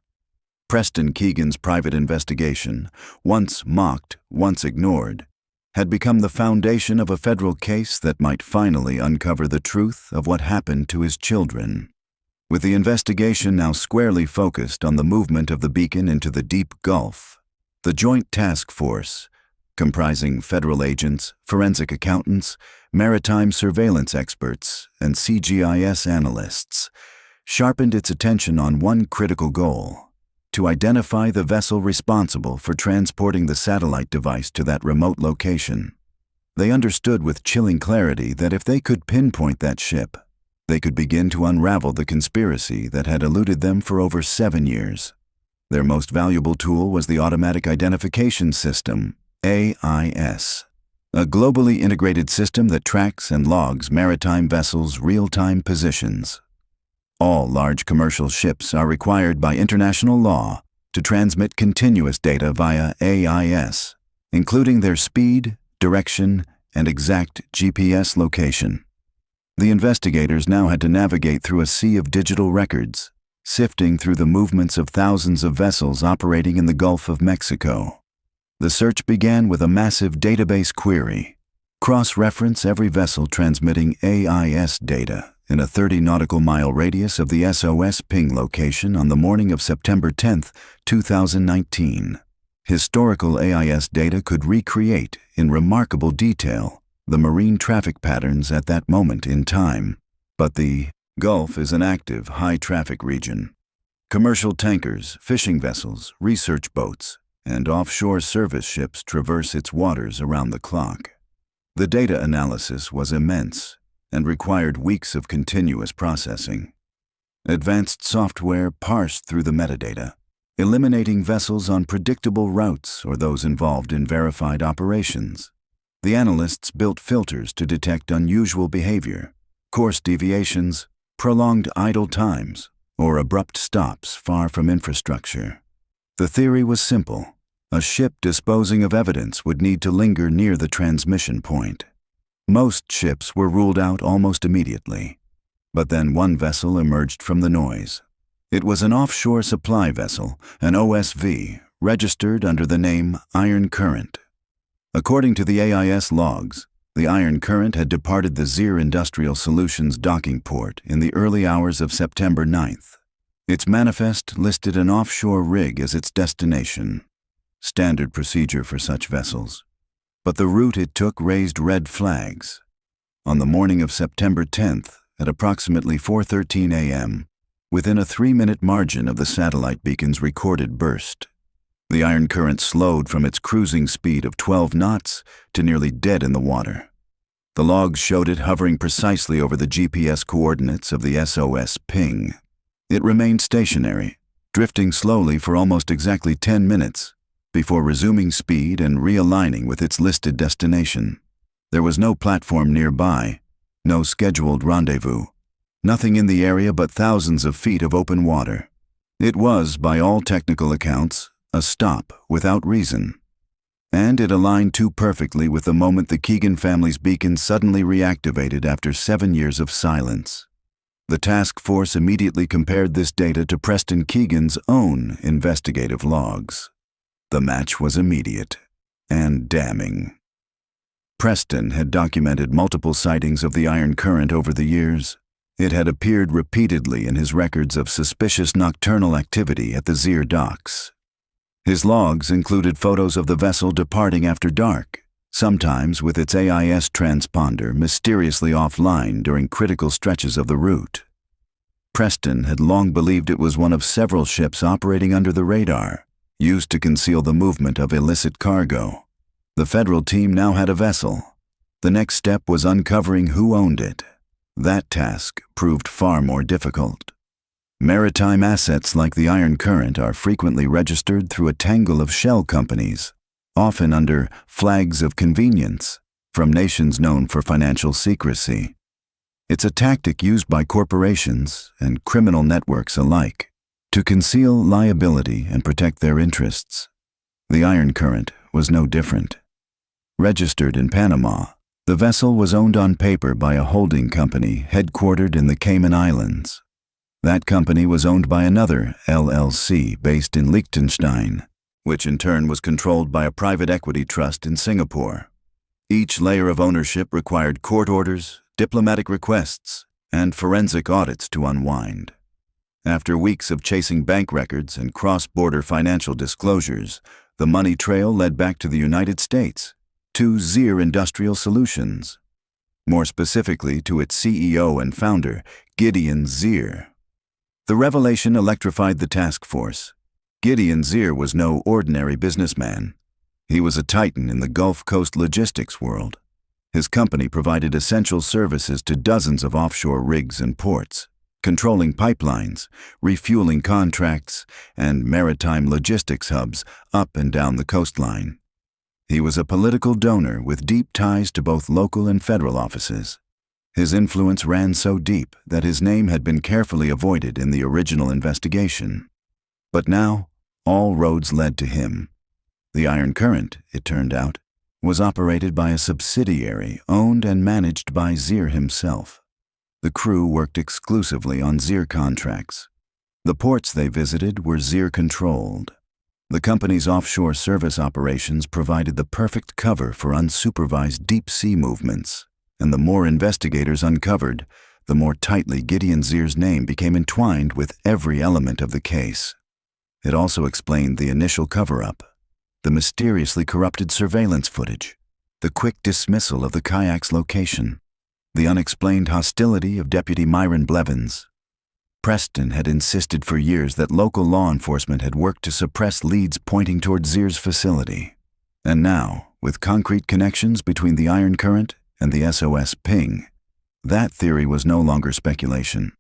Preston Keegan's private investigation, once mocked, once ignored, had become the foundation of a federal case that might finally uncover the truth of what happened to his children. With the investigation now squarely focused on the movement of the beacon into the deep Gulf, the Joint Task Force, comprising federal agents, forensic accountants, maritime surveillance experts, and CGIS analysts, sharpened its attention on one critical goal: to identify the vessel responsible for transporting the satellite device to that remote location. They understood with chilling clarity that if they could pinpoint that ship, they could begin to unravel the conspiracy that had eluded them for over 7 years. Their most valuable tool was the Automatic Identification System, AIS, a globally integrated system that tracks and logs maritime vessels' real-time positions. All large commercial ships are required by international law to transmit continuous data via AIS, including their speed, direction, and exact GPS location. The investigators now had to navigate through a sea of digital records, sifting through the movements of thousands of vessels operating in the Gulf of Mexico. The search began with a massive database query: cross-reference every vessel transmitting AIS data in a 30 nautical mile radius of the SOS ping location on the morning of September 10, 2019. Historical AIS data could recreate, in remarkable detail, the marine traffic patterns at that moment in time. But the Gulf is an active, high-traffic region. Commercial tankers, fishing vessels, research boats, and offshore service ships traverse its waters around the clock. The data analysis was immense and required weeks of continuous processing. Advanced software parsed through the metadata, eliminating vessels on predictable routes or those involved in verified operations. The analysts built filters to detect unusual behavior, course deviations, prolonged idle times, or abrupt stops far from infrastructure. The theory was simple: a ship disposing of evidence would need to linger near the transmission point. Most ships were ruled out almost immediately, but then one vessel emerged from the noise. It was an offshore supply vessel, an OSV, registered under the name Iron Current. According to the AIS logs, the Iron Current had departed the Zier Industrial Solutions docking port in the early hours of September 9th. Its manifest listed an offshore rig as its destination, standard procedure for such vessels. But the route it took raised red flags. On the morning of September 10th, at approximately 4:13 a.m., within a 3-minute margin of the satellite beacon's recorded burst, the Iron Current slowed from its cruising speed of 12 knots to nearly dead in the water. The logs showed it hovering precisely over the GPS coordinates of the SOS ping. It remained stationary, drifting slowly for almost exactly 10 minutes, before resuming speed and realigning with its listed destination. There was no platform nearby, no scheduled rendezvous, nothing in the area but thousands of feet of open water. It was, by all technical accounts, a stop without reason. And it aligned too perfectly with the moment the Keegan family's beacon suddenly reactivated after 7 years of silence. The task force immediately compared this data to Preston Keegan's own investigative logs. The match was immediate and damning. Preston had documented multiple sightings of the Iron Current over the years. It had appeared repeatedly in his records of suspicious nocturnal activity at the Zier docks. His logs included photos of the vessel departing after dark, sometimes with its AIS transponder mysteriously offline during critical stretches of the route. Preston had long believed it was one of several ships operating under the radar, used to conceal the movement of illicit cargo. The federal team now had a vessel. The next step was uncovering who owned it. That task proved far more difficult. Maritime assets like the Iron Current are frequently registered through a tangle of shell companies, often under flags of convenience, from nations known for financial secrecy. It's a tactic used by corporations and criminal networks alike to conceal liability and protect their interests. The Iron Current was no different. Registered in Panama, the vessel was owned on paper by a holding company headquartered in the Cayman Islands. That company was owned by another LLC based in Liechtenstein, which in turn was controlled by a private equity trust in Singapore. Each layer of ownership required court orders, diplomatic requests, and forensic audits to unwind. After weeks of chasing bank records and cross-border financial disclosures, the money trail led back to the United States, to Zier Industrial Solutions. More specifically to its CEO and founder, Gideon Zier. The revelation electrified the task force. Gideon Zier was no ordinary businessman. He was a titan in the Gulf Coast logistics world. His company provided essential services to dozens of offshore rigs and ports, controlling pipelines, refueling contracts, and maritime logistics hubs up and down the coastline. He was a political donor with deep ties to both local and federal offices. His influence ran so deep that his name had been carefully avoided in the original investigation. But now, all roads led to him. The Iron Current, it turned out, was operated by a subsidiary owned and managed by Zier himself. The crew worked exclusively on Zier contracts. The ports they visited were Zier-controlled. The company's offshore service operations provided the perfect cover for unsupervised deep-sea movements, and the more investigators uncovered, the more tightly Gideon Zier's name became entwined with every element of the case. It also explained the initial cover-up, the mysteriously corrupted surveillance footage, the quick dismissal of the Kayak's location, the unexplained hostility of Deputy Myron Blevins. Preston had insisted for years that local law enforcement had worked to suppress leads pointing toward Zier's facility. And now, with concrete connections between the Iron Current and the SOS ping, that theory was no longer speculation.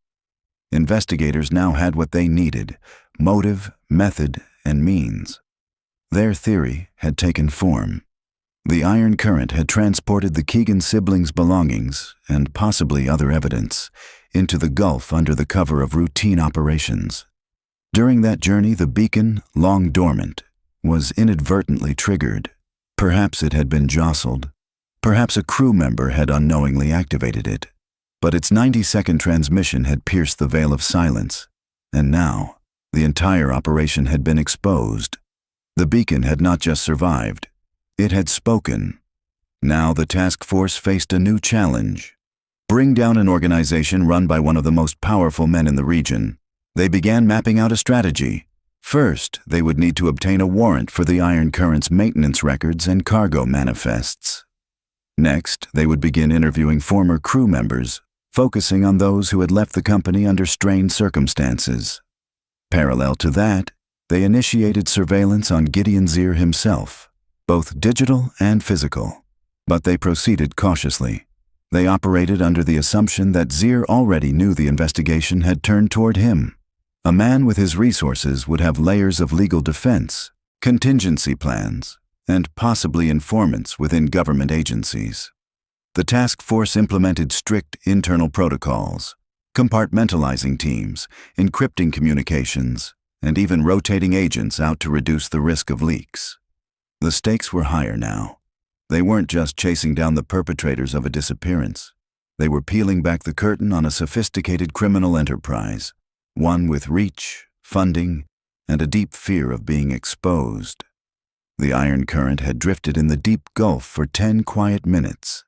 Investigators now had what they needed: motive, method, and means. Their theory had taken form. The Iron Current had transported the Keegan siblings' belongings, and possibly other evidence, into the Gulf under the cover of routine operations. During that journey, the beacon, long dormant, was inadvertently triggered. Perhaps it had been jostled. Perhaps a crew member had unknowingly activated it. But its 90-second transmission had pierced the veil of silence, and now, the entire operation had been exposed. The beacon had not just survived, it had spoken. Now the task force faced a new challenge. Bring down an organization run by one of the most powerful men in the region. They began mapping out a strategy. First, they would need to obtain a warrant for the Iron Current's maintenance records and cargo manifests. Next, they would begin interviewing former crew members, focusing on those who had left the company under strained circumstances. Parallel to that, they initiated surveillance on Gideon Zier himself, both digital and physical. But they proceeded cautiously. They operated under the assumption that Zier already knew the investigation had turned toward him. A man with his resources would have layers of legal defense, contingency plans, and possibly informants within government agencies. The task force implemented strict internal protocols, compartmentalizing teams, encrypting communications, and even rotating agents out to reduce the risk of leaks. The stakes were higher now. They weren't just chasing down the perpetrators of a disappearance. They were peeling back the curtain on a sophisticated criminal enterprise, one with reach, funding, and a deep fear of being exposed. The Iron Current had drifted in the deep Gulf for 10 quiet minutes,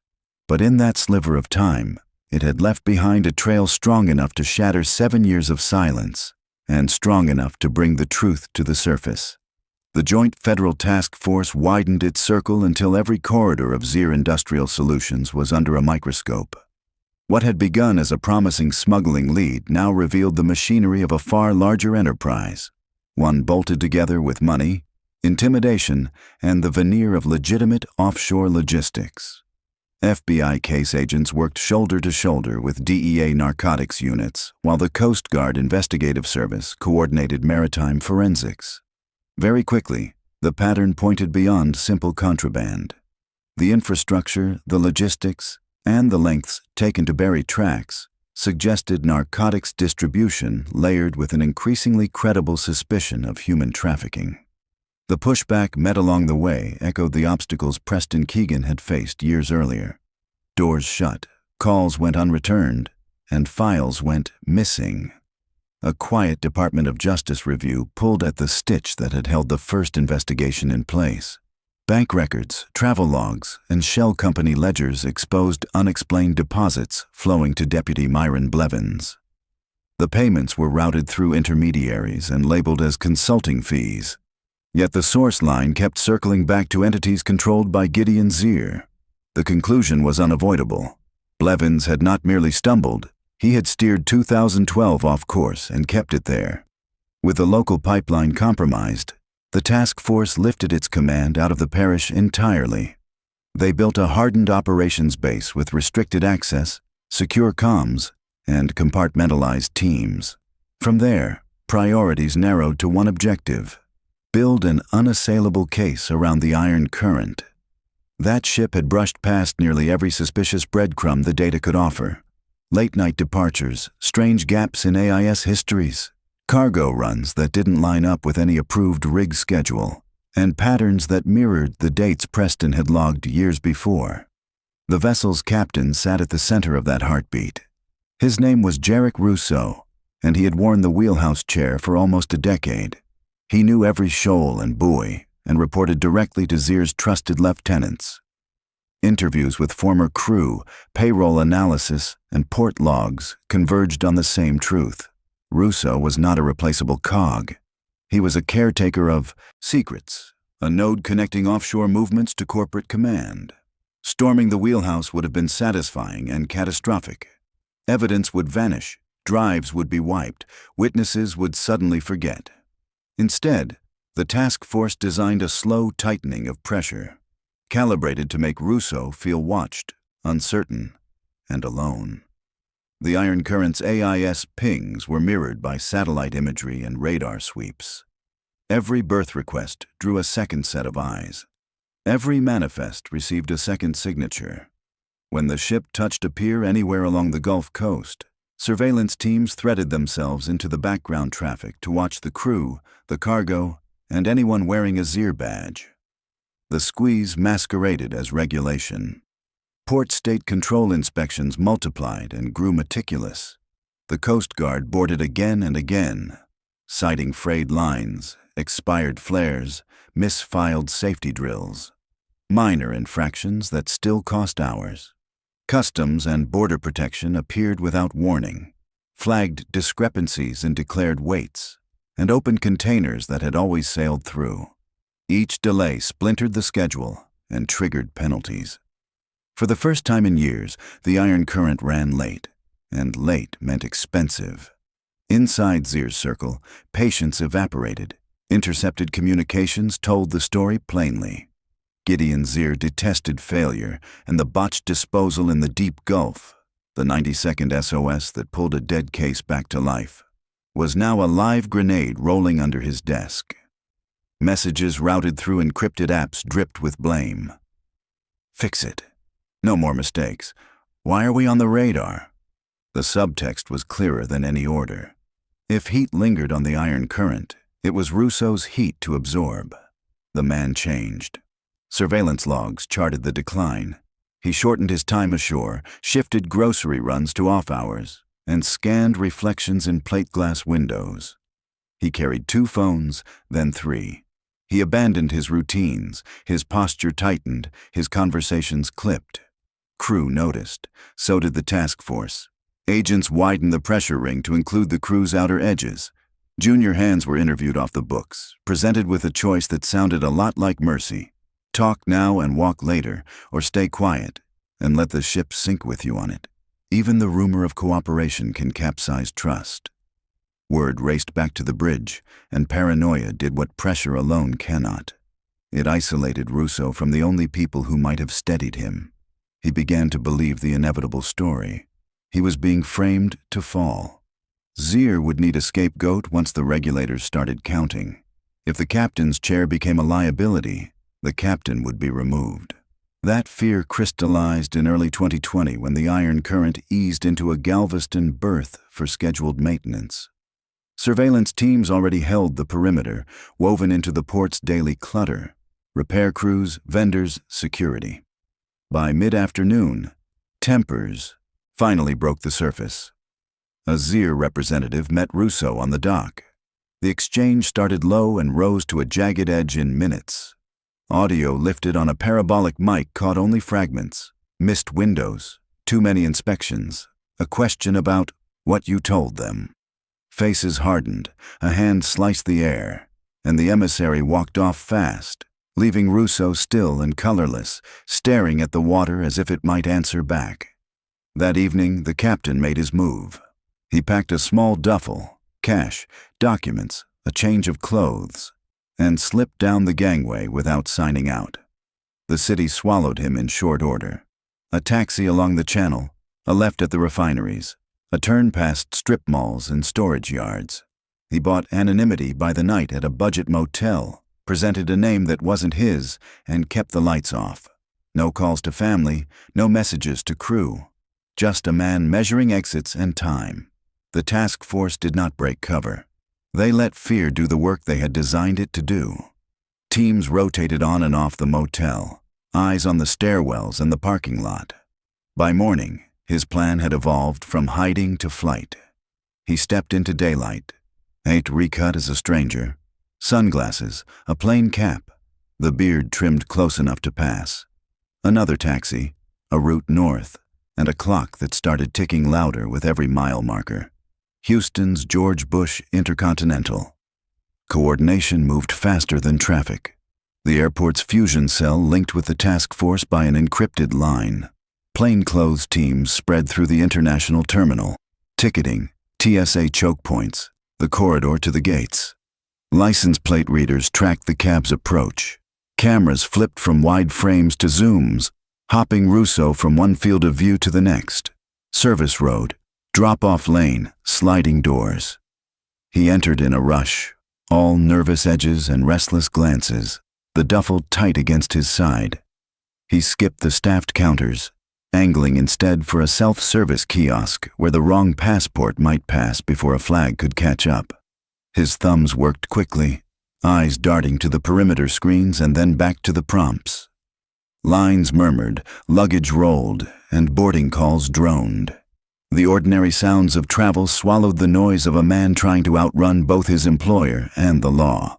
but in that sliver of time, it had left behind a trail strong enough to shatter 7 years of silence, and strong enough to bring the truth to the surface. The Joint Federal Task Force widened its circle until every corridor of Zier Industrial Solutions was under a microscope. What had begun as a promising smuggling lead now revealed the machinery of a far larger enterprise, one bolted together with money, intimidation, and the veneer of legitimate offshore logistics. FBI case agents worked shoulder to shoulder with DEA narcotics units, while the Coast Guard Investigative Service coordinated maritime forensics. Very quickly, the pattern pointed beyond simple contraband. The infrastructure, the logistics, and the lengths taken to bury tracks suggested narcotics distribution layered with an increasingly credible suspicion of human trafficking. The pushback met along the way echoed the obstacles Preston Keegan had faced years earlier. Doors shut, calls went unreturned, and files went missing. A quiet Department of Justice review pulled at the stitch that had held the first investigation in place. Bank records, travel logs, and shell company ledgers exposed unexplained deposits flowing to Deputy Myron Blevins. The payments were routed through intermediaries and labeled as consulting fees. Yet the source line kept circling back to entities controlled by Gideon Zier. The conclusion was unavoidable. Blevins had not merely stumbled, he had steered 2012 off course and kept it there. With the local pipeline compromised, the task force lifted its command out of the parish entirely. They built a hardened operations base with restricted access, secure comms, and compartmentalized teams. From there, priorities narrowed to one objective: build an unassailable case around the iron current. That ship had brushed past nearly every suspicious breadcrumb the data could offer. Late-night departures, strange gaps in AIS histories, cargo runs that didn't line up with any approved rig schedule, and patterns that mirrored the dates Preston had logged years before. The vessel's captain sat at the center of that heartbeat. His name was Jarek Rousseau, and he had worn the wheelhouse chair for almost a decade. He knew every shoal and buoy, and reported directly to Zier's trusted lieutenants. Interviews with former crew, payroll analysis, and port logs converged on the same truth. Rousseau was not a replaceable cog. He was a caretaker of secrets, a node connecting offshore movements to corporate command. Storming the wheelhouse would have been satisfying and catastrophic. Evidence would vanish, drives would be wiped, witnesses would suddenly forget. Instead, the task force designed a slow tightening of pressure, calibrated to make Rousseau feel watched, uncertain, and alone. The Iron Current's AIS pings were mirrored by satellite imagery and radar sweeps. Every berth request drew a second set of eyes. Every manifest received a second signature. When the ship touched a pier anywhere along the Gulf Coast, surveillance teams threaded themselves into the background traffic to watch the crew, the cargo, and anyone wearing a Zier badge. The squeeze masqueraded as regulation. Port state control inspections multiplied and grew meticulous. The Coast Guard boarded again and again, citing frayed lines, expired flares, misfiled safety drills. Minor infractions that still cost hours. Customs and Border Protection appeared without warning, flagged discrepancies in declared weights, and opened containers that had always sailed through. Each delay splintered the schedule and triggered penalties. For the first time in years, the Iron Current ran late, and late meant expensive. Inside Zier's circle, patience evaporated. Intercepted communications told the story plainly. Gideon Zier detested failure, and the botched disposal in the deep Gulf, the 90-second SOS that pulled a dead case back to life, was now a live grenade rolling under his desk. Messages routed through encrypted apps dripped with blame. Fix it. No more mistakes. Why are we on the radar? The subtext was clearer than any order. If heat lingered on the Iron Current, it was Rousseau's heat to absorb. The man changed. Surveillance logs charted the decline. He shortened his time ashore, shifted grocery runs to off hours, and scanned reflections in plate glass windows. He carried 2 phones, then 3. He abandoned his routines, his posture tightened, his conversations clipped. Crew noticed. So did the task force. Agents widened the pressure ring to include the crew's outer edges. Junior hands were interviewed off the books, presented with a choice that sounded a lot like mercy. Talk now and walk later, or stay quiet, and let the ship sink with you on it. Even the rumor of cooperation can capsize trust. Word raced back to the bridge, and paranoia did what pressure alone cannot. It isolated Rousseau from the only people who might have steadied him. He began to believe the inevitable story. He was being framed to fall. Zier would need a scapegoat once the regulators started counting. If the captain's chair became a liability, the captain would be removed. That fear crystallized in early 2020 when the Iron Current eased into a Galveston berth for scheduled maintenance. Surveillance teams already held the perimeter, woven into the port's daily clutter: repair crews, vendors, security. By mid-afternoon, tempers finally broke the surface. A ZIR representative met Russo on the dock. The exchange started low and rose to a jagged edge in minutes. Audio lifted on a parabolic mic caught only fragments, missed windows, too many inspections, a question about what you told them. Faces hardened, a hand sliced the air, and the emissary walked off fast, leaving Russo still and colorless, staring at the water as if it might answer back. That evening, the captain made his move. He packed a small duffel, cash, documents, a change of clothes, and slipped down the gangway without signing out. The city swallowed him in short order. A taxi along the channel, a left at the refineries, a turn past strip malls and storage yards. He bought anonymity by the night at a budget motel, presented a name that wasn't his, and kept the lights off. No calls to family, no messages to crew. Just a man measuring exits and time. The task force did not break cover. They let fear do the work they had designed it to do. Teams rotated on and off the motel, eyes on the stairwells and the parking lot. By morning, his plan had evolved from hiding to flight. He stepped into daylight, ain't recut as a stranger, sunglasses, a plain cap, the beard trimmed close enough to pass. Another taxi, a route north, and a clock that started ticking louder with every mile marker. Houston's George Bush Intercontinental. Coordination moved faster than traffic. The airport's fusion cell linked with the task force by an encrypted line. Plainclothes teams spread through the international terminal, ticketing, TSA choke points, the corridor to the gates. License plate readers tracked the cab's approach. Cameras flipped from wide frames to zooms, hopping Russo from one field of view to the next. Service road, drop-off lane, sliding doors. He entered in a rush, all nervous edges and restless glances, the duffel tight against his side. He skipped the staffed counters, angling instead for a self-service kiosk where the wrong passport might pass before a flag could catch up. His thumbs worked quickly, eyes darting to the perimeter screens and then back to the prompts. Lines murmured, luggage rolled, and boarding calls droned. The ordinary sounds of travel swallowed the noise of a man trying to outrun both his employer and the law.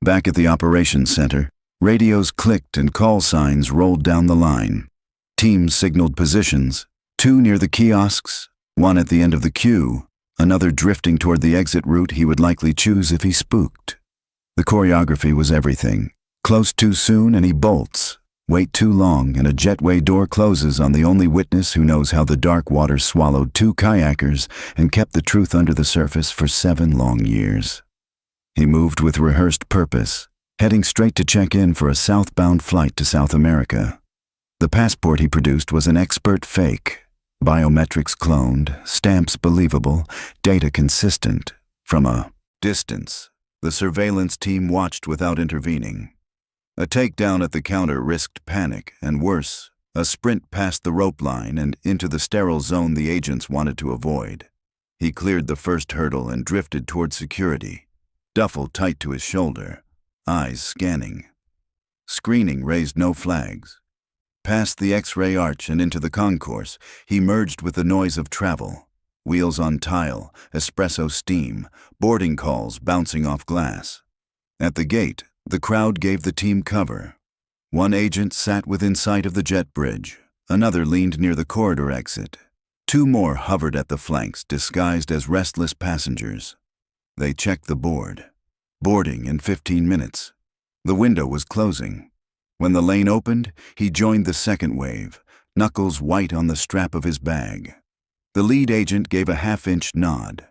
Back at the operations center, radios clicked and call signs rolled down the line. Teams signaled positions, 2 near the kiosks, 1 at the end of the queue, another drifting toward the exit route he would likely choose if he spooked. The choreography was everything. Close too soon and he bolts. Wait too long and a jetway door closes on the only witness who knows how the dark water swallowed 2 kayakers and kept the truth under the surface for 7 long years. He moved with rehearsed purpose, heading straight to check in for a southbound flight to South America. The passport he produced was an expert fake, biometrics cloned, stamps believable, data consistent. From a distance, the surveillance team watched without intervening. A takedown at the counter risked panic, and worse, a sprint past the rope line and into the sterile zone the agents wanted to avoid. He cleared the first hurdle and drifted toward security, duffel tight to his shoulder, eyes scanning. Screening raised no flags. Past the X-ray arch and into the concourse, he merged with the noise of travel. Wheels on tile, espresso steam, boarding calls bouncing off glass. At the gate, the crowd gave the team cover. One agent sat within sight of the jet bridge. Another leaned near the corridor exit. 2 more hovered at the flanks, disguised as restless passengers. They checked the board. Boarding in 15 minutes. The window was closing. When the lane opened, he joined the second wave, knuckles white on the strap of his bag. The lead agent gave a half-inch nod.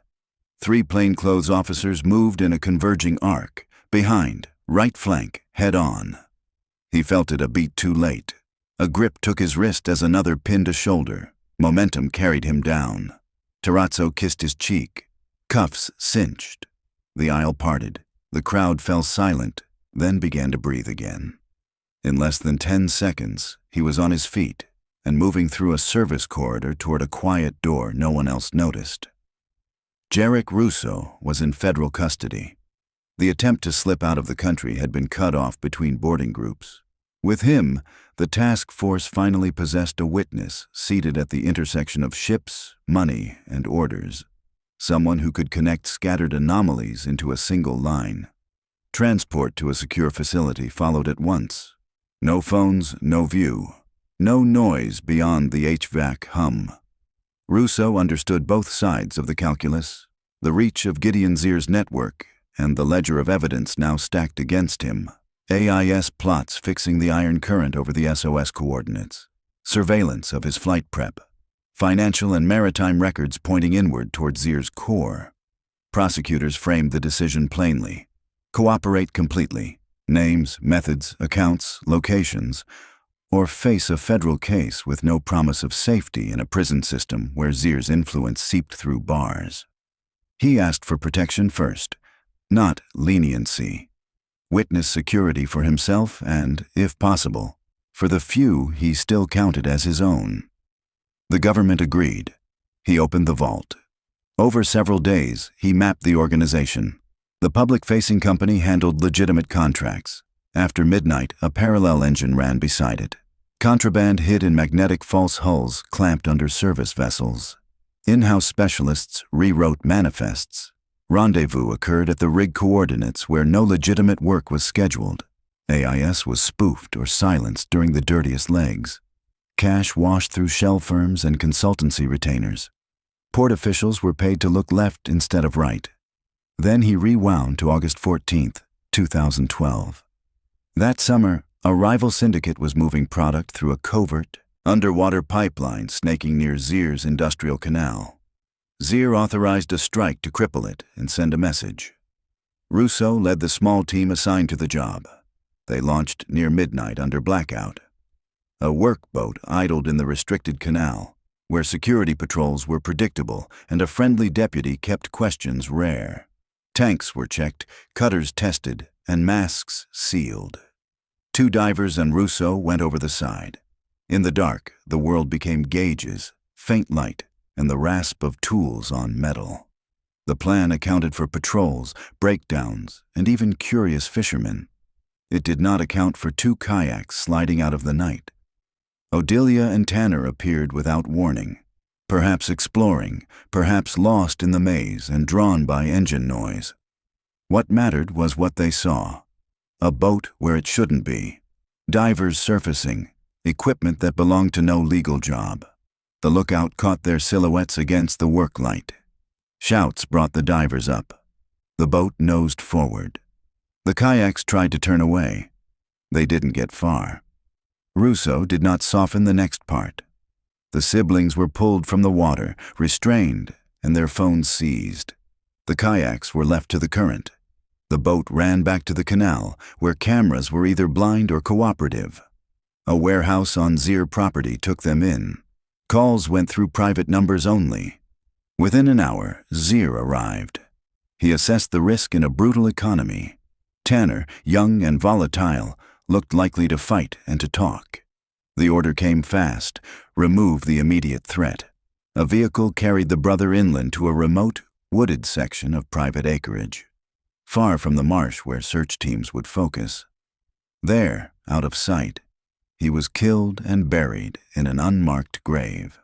3 plainclothes officers moved in a converging arc, behind, right flank, head on. He felt it a beat too late. A grip took his wrist as another pinned a shoulder. Momentum carried him down. Terrazzo kissed his cheek. Cuffs cinched. The aisle parted. The crowd fell silent, then began to breathe again. In less than 10 seconds, he was on his feet and moving through a service corridor toward a quiet door no one else noticed. Jarek Russo was in federal custody. The attempt to slip out of the country had been cut off between boarding groups. With him, the task force finally possessed a witness seated at the intersection of ships, money, and orders. someone who could connect scattered anomalies into a single line. Transport to a secure facility followed at once. No phones, no view, no noise beyond the HVAC hum. Russo understood both sides of the calculus, the reach of Gideon Zier's network and the ledger of evidence now stacked against him. AIS plots fixing the iron current over the SOS coordinates, surveillance of his flight prep, financial and maritime records pointing inward toward Zier's core. Prosecutors framed the decision plainly. Cooperate completely, names, methods, accounts, locations, or face a federal case with no promise of safety in a prison system where Zier's influence seeped through bars. He asked for protection first, not leniency. Witness security for himself and, if possible, for the few he still counted as his own. The government agreed. He opened the vault. Over several days, he mapped the organization. The public-facing company handled legitimate contracts. After midnight, a parallel engine ran beside it. Contraband hid in magnetic false hulls clamped under service vessels. In-house specialists rewrote manifests. Rendezvous occurred at the rig coordinates where no legitimate work was scheduled. AIS was spoofed or silenced during the dirtiest legs. Cash washed through shell firms and consultancy retainers. Port officials were paid to look left instead of right. Then he rewound to August 14, 2012. That summer, a rival syndicate was moving product through a covert, underwater pipeline snaking near Zier's industrial canal. Zier authorized a strike to cripple it and send a message. Russo led the small team assigned to the job. They launched near midnight under blackout. A workboat idled in the restricted canal, where security patrols were predictable and a friendly deputy kept questions rare. Tanks were checked, cutters tested, and masks sealed. 2 divers and Russo went over the side. In the dark, the world became gauges, faint light, and the rasp of tools on metal. The plan accounted for patrols, breakdowns, and even curious fishermen. It did not account for 2 kayaks sliding out of the night. Odilia and Tanner appeared without warning, perhaps exploring, perhaps lost in the maze and drawn by engine noise. What mattered was what they saw. A boat where it shouldn't be. Divers surfacing, equipment that belonged to no legal job. The lookout caught their silhouettes against the work light. Shouts brought the divers up. The boat nosed forward. The kayaks tried to turn away. They didn't get far. Russo did not soften the next part. The siblings were pulled from the water, restrained, and their phones seized. The kayaks were left to the current. The boat ran back to the canal, where cameras were either blind or cooperative. A warehouse on Zier property took them in. Calls went through private numbers only. Within an hour, Zier arrived. He assessed the risk in a brutal economy. Tanner, young and volatile, looked likely to fight and to talk. The order came fast, remove the immediate threat. A vehicle carried the brother inland to a remote, wooded section of private acreage, far from the marsh where search teams would focus. There, out of sight, he was killed and buried in an unmarked grave.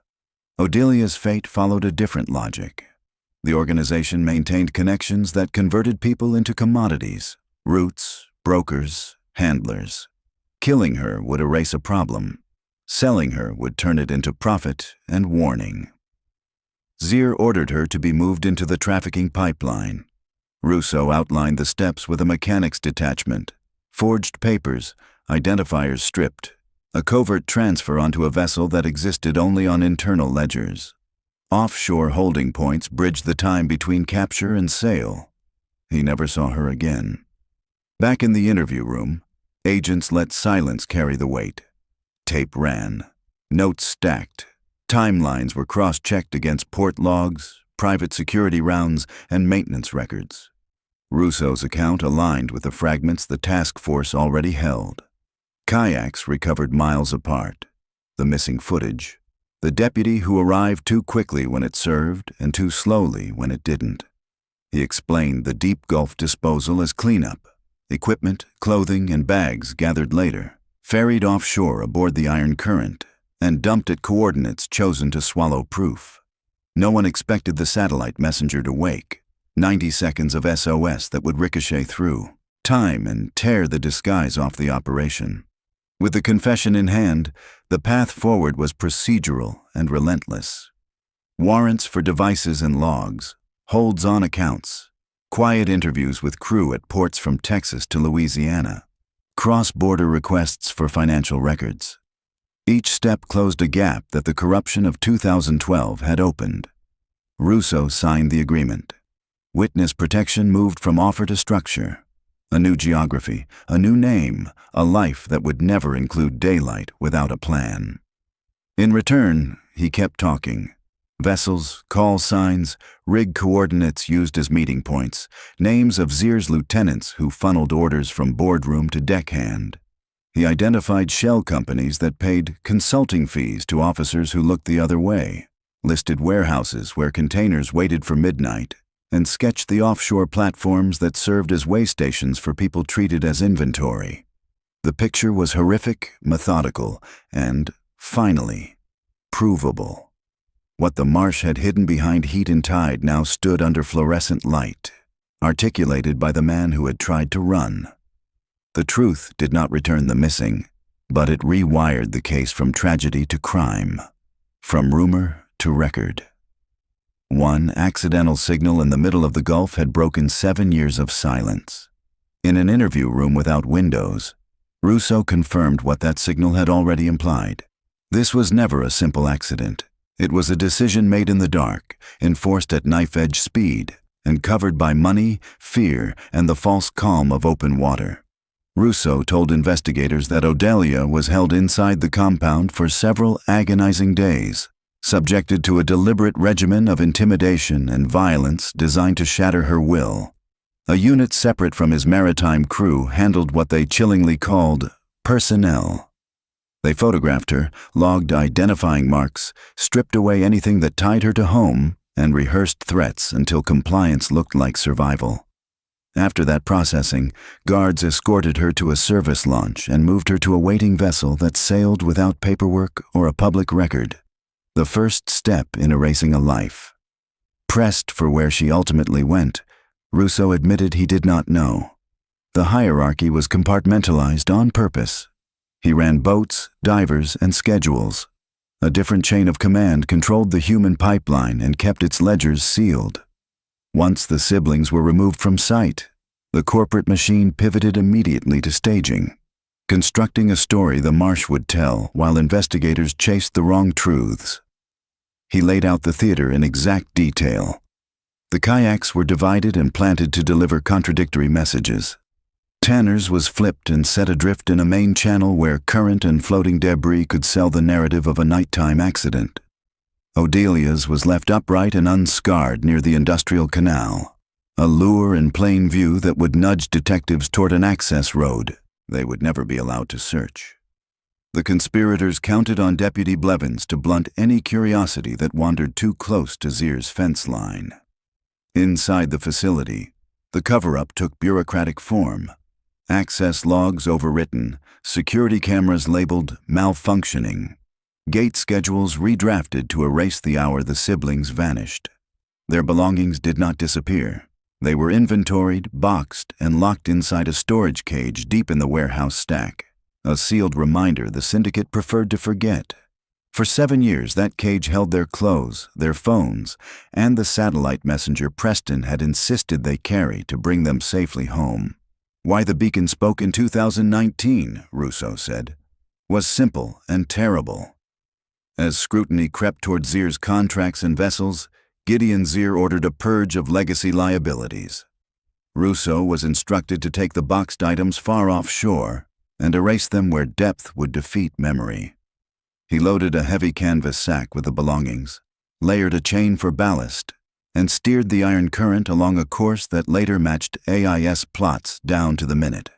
Odilia's fate followed a different logic. The organization maintained connections that converted people into commodities, routes, brokers, handlers. Killing her would erase a problem. Selling her would turn it into profit and warning. Zier ordered her to be moved into the trafficking pipeline. Russo outlined the steps with a mechanics detachment, forged papers, identifiers stripped, a covert transfer onto a vessel that existed only on internal ledgers. Offshore holding points bridged the time between capture and sale. He never saw her again. Back in the interview room, agents let silence carry the weight. Tape ran. Notes stacked. Timelines were cross-checked against port logs, private security rounds, and maintenance records. Russo's account aligned with the fragments the task force already held. Kayaks recovered miles apart. The missing footage. The deputy who arrived too quickly when it served and too slowly when it didn't. He explained the Deep Gulf disposal as cleanup. Equipment, clothing, and bags gathered later, ferried offshore aboard the Iron Current, and dumped at coordinates chosen to swallow proof. No one expected the satellite messenger to wake. 90 seconds of SOS that would ricochet through time and tear the disguise off the operation. With the confession in hand, the path forward was procedural and relentless. Warrants for devices and logs, holds on accounts, quiet interviews with crew at ports from Texas to Louisiana, cross-border requests for financial records. Each step closed a gap that the corruption of 2012 had opened. Russo signed the agreement. Witness protection moved from offer to structure. A new geography, a new name, a life that would never include daylight without a plan. In return, he kept talking. Vessels, call signs, rig coordinates used as meeting points, names of Zier's lieutenants who funneled orders from boardroom to deckhand. He identified shell companies that paid consulting fees to officers who looked the other way, listed warehouses where containers waited for midnight, and sketched the offshore platforms that served as way stations for people treated as inventory. The picture was horrific, methodical, and, finally, provable. What the marsh had hidden behind heat and tide now stood under fluorescent light, articulated by the man who had tried to run. The truth did not return the missing, but it rewired the case from tragedy to crime, from rumor to record. One accidental signal in the middle of the Gulf had broken 7 years of silence. In an interview room without windows, Russo confirmed what that signal had already implied. This was never a simple accident. It was a decision made in the dark, enforced at knife-edge speed, and covered by money, fear, and the false calm of open water. Russo told investigators that Odilia was held inside the compound for several agonizing days, subjected to a deliberate regimen of intimidation and violence designed to shatter her will. A unit separate from his maritime crew handled what they chillingly called personnel. They photographed her, logged identifying marks, stripped away anything that tied her to home, and rehearsed threats until compliance looked like survival. After that processing, guards escorted her to a service launch and moved her to a waiting vessel that sailed without paperwork or a public record. The first step in erasing a life. Pressed for where she ultimately went, Russo admitted he did not know. The hierarchy was compartmentalized on purpose. He ran boats, divers, and schedules. A different chain of command controlled the human pipeline and kept its ledgers sealed. Once the siblings were removed from sight, the corporate machine pivoted immediately to staging, constructing a story the marsh would tell while investigators chased the wrong truths. He laid out the theater in exact detail. The kayaks were divided and planted to deliver contradictory messages. Tanner's was flipped and set adrift in a main channel where current and floating debris could sell the narrative of a nighttime accident. Odilia's was left upright and unscarred near the industrial canal, a lure in plain view that would nudge detectives toward an access road they would never be allowed to search. The conspirators counted on Deputy Blevins to blunt any curiosity that wandered too close to Zier's fence line. Inside the facility, the cover-up took bureaucratic form. Access logs overwritten, security cameras labeled malfunctioning, gate schedules redrafted to erase the hour the siblings vanished. Their belongings did not disappear. They were inventoried, boxed, and locked inside a storage cage deep in the warehouse stack, a sealed reminder the syndicate preferred to forget. For 7 years, that cage held their clothes, their phones, and the satellite messenger Preston had insisted they carry to bring them safely home. Why the beacon spoke in 2019, Russo said, was simple and terrible. As scrutiny crept toward Zier's contracts and vessels, Gideon Zier ordered a purge of legacy liabilities. Russo was instructed to take the boxed items far offshore and erase them where depth would defeat memory. He loaded a heavy canvas sack with the belongings, layered a chain for ballast, and steered the iron current along a course that later matched AIS plots down to the minute.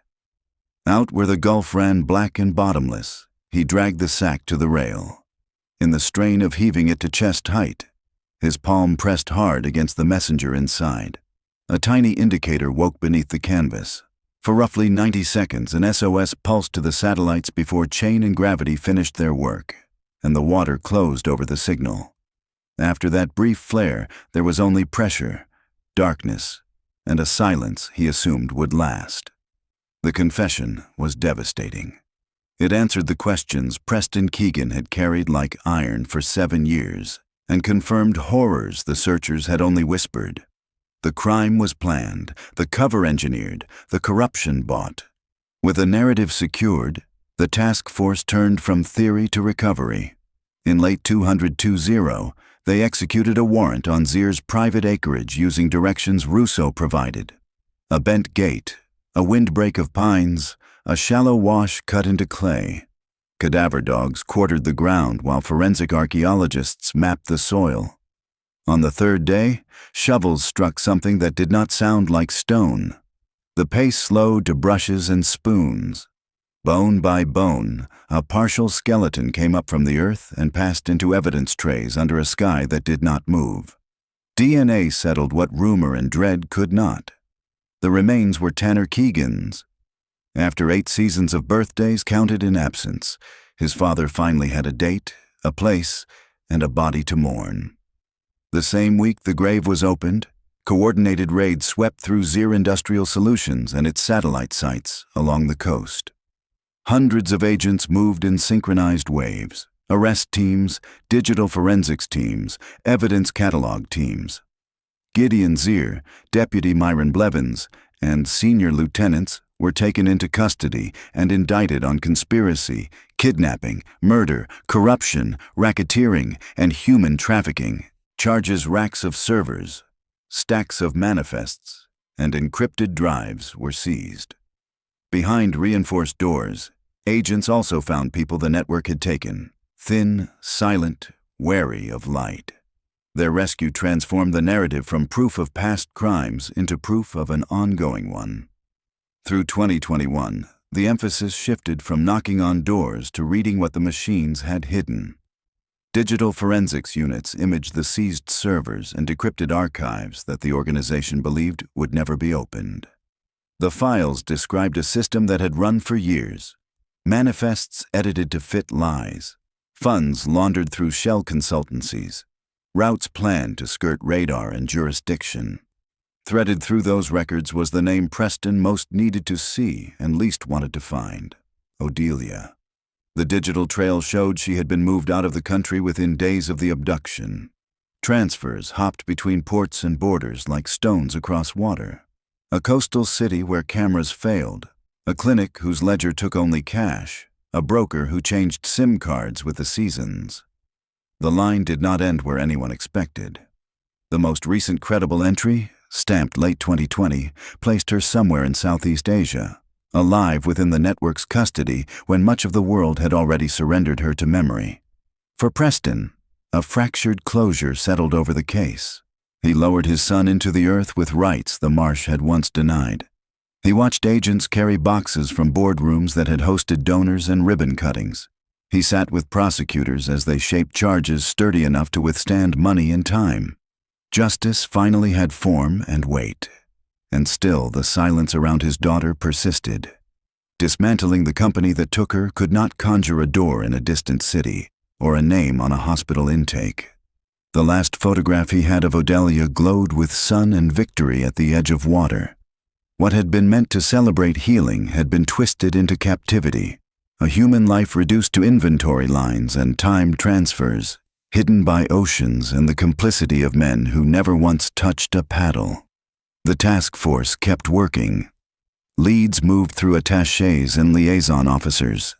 Out where the Gulf ran black and bottomless, he dragged the sack to the rail. In the strain of heaving it to chest height, his palm pressed hard against the messenger inside. A tiny indicator woke beneath the canvas. For roughly 90 seconds, an SOS pulsed to the satellites before chain and gravity finished their work, and the water closed over the signal. After that brief flare, there was only pressure, darkness, and a silence he assumed would last. The confession was devastating. It answered the questions Preston Keegan had carried like iron for 7 years and confirmed horrors the searchers had only whispered. The crime was planned, the cover engineered, the corruption bought. With a narrative secured, the task force turned from theory to recovery. In late 2020, they executed a warrant on Zier's private acreage using directions Russo provided. A bent gate, a windbreak of pines, a shallow wash cut into clay. Cadaver dogs quartered the ground while forensic archaeologists mapped the soil. On the third day, shovels struck something that did not sound like stone. The pace slowed to brushes and spoons. Bone by bone, a partial skeleton came up from the earth and passed into evidence trays under a sky that did not move. DNA settled what rumor and dread could not. The remains were Tanner Keegan's. After 8 seasons of birthdays counted in absence, his father finally had a date, a place, and a body to mourn. The same week the grave was opened, coordinated raids swept through Zier Industrial Solutions and its satellite sites along the coast. Hundreds of agents moved in synchronized waves: arrest teams, digital forensics teams, evidence catalog teams. Gideon Zier, Deputy Myron Blevins, and senior lieutenants were taken into custody and indicted on conspiracy, kidnapping, murder, corruption, racketeering, and human trafficking. Charges: racks of servers, stacks of manifests, and encrypted drives were seized. Behind reinforced doors, agents also found people the network had taken: thin, silent, wary of light. Their rescue transformed the narrative from proof of past crimes into proof of an ongoing one. Through 2021, the emphasis shifted from knocking on doors to reading what the machines had hidden. Digital forensics units imaged the seized servers and decrypted archives that the organization believed would never be opened. The files described a system that had run for years: manifests edited to fit lies, funds laundered through shell consultancies, routes planned to skirt radar and jurisdiction. Threaded through those records was the name Preston most needed to see and least wanted to find: Odilia. The digital trail showed she had been moved out of the country within days of the abduction. Transfers hopped between ports and borders like stones across water. A coastal city where cameras failed, a clinic whose ledger took only cash, a broker who changed SIM cards with the seasons. The line did not end where anyone expected. The most recent credible entry, stamped late 2020, placed her somewhere in Southeast Asia, alive within the network's custody when much of the world had already surrendered her to memory. For Preston, a fractured closure settled over the case. He lowered his son into the earth with rights the Marsh had once denied. He watched agents carry boxes from boardrooms that had hosted donors and ribbon cuttings. He sat with prosecutors as they shaped charges sturdy enough to withstand money and time. Justice finally had form and weight. And still the silence around his daughter persisted. Dismantling the company that took her could not conjure a door in a distant city or a name on a hospital intake. The last photograph he had of Odilia glowed with sun and victory at the edge of water. What had been meant to celebrate healing had been twisted into captivity, a human life reduced to inventory lines and time transfers, hidden by oceans and the complicity of men who never once touched a paddle. The task force kept working. Leads moved through attachés and liaison officers.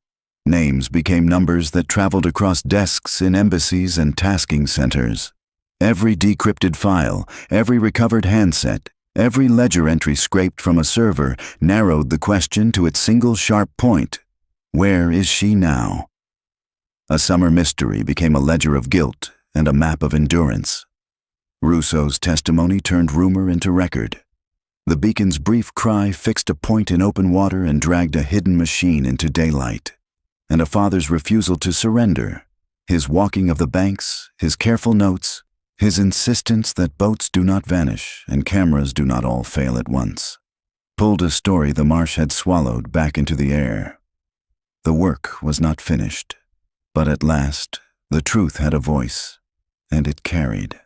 Names became numbers that traveled across desks in embassies and tasking centers. Every decrypted file, every recovered handset, every ledger entry scraped from a server narrowed the question to its single sharp point: where is she now? A summer mystery became a ledger of guilt and a map of endurance. Russo's testimony turned rumor into record. The beacon's brief cry fixed a point in open water and dragged a hidden machine into daylight. And a father's refusal to surrender, his walking of the banks, his careful notes, his insistence that boats do not vanish and cameras do not all fail at once, pulled a story the Marsh had swallowed back into the air. The work was not finished, but at last the truth had a voice, and it carried.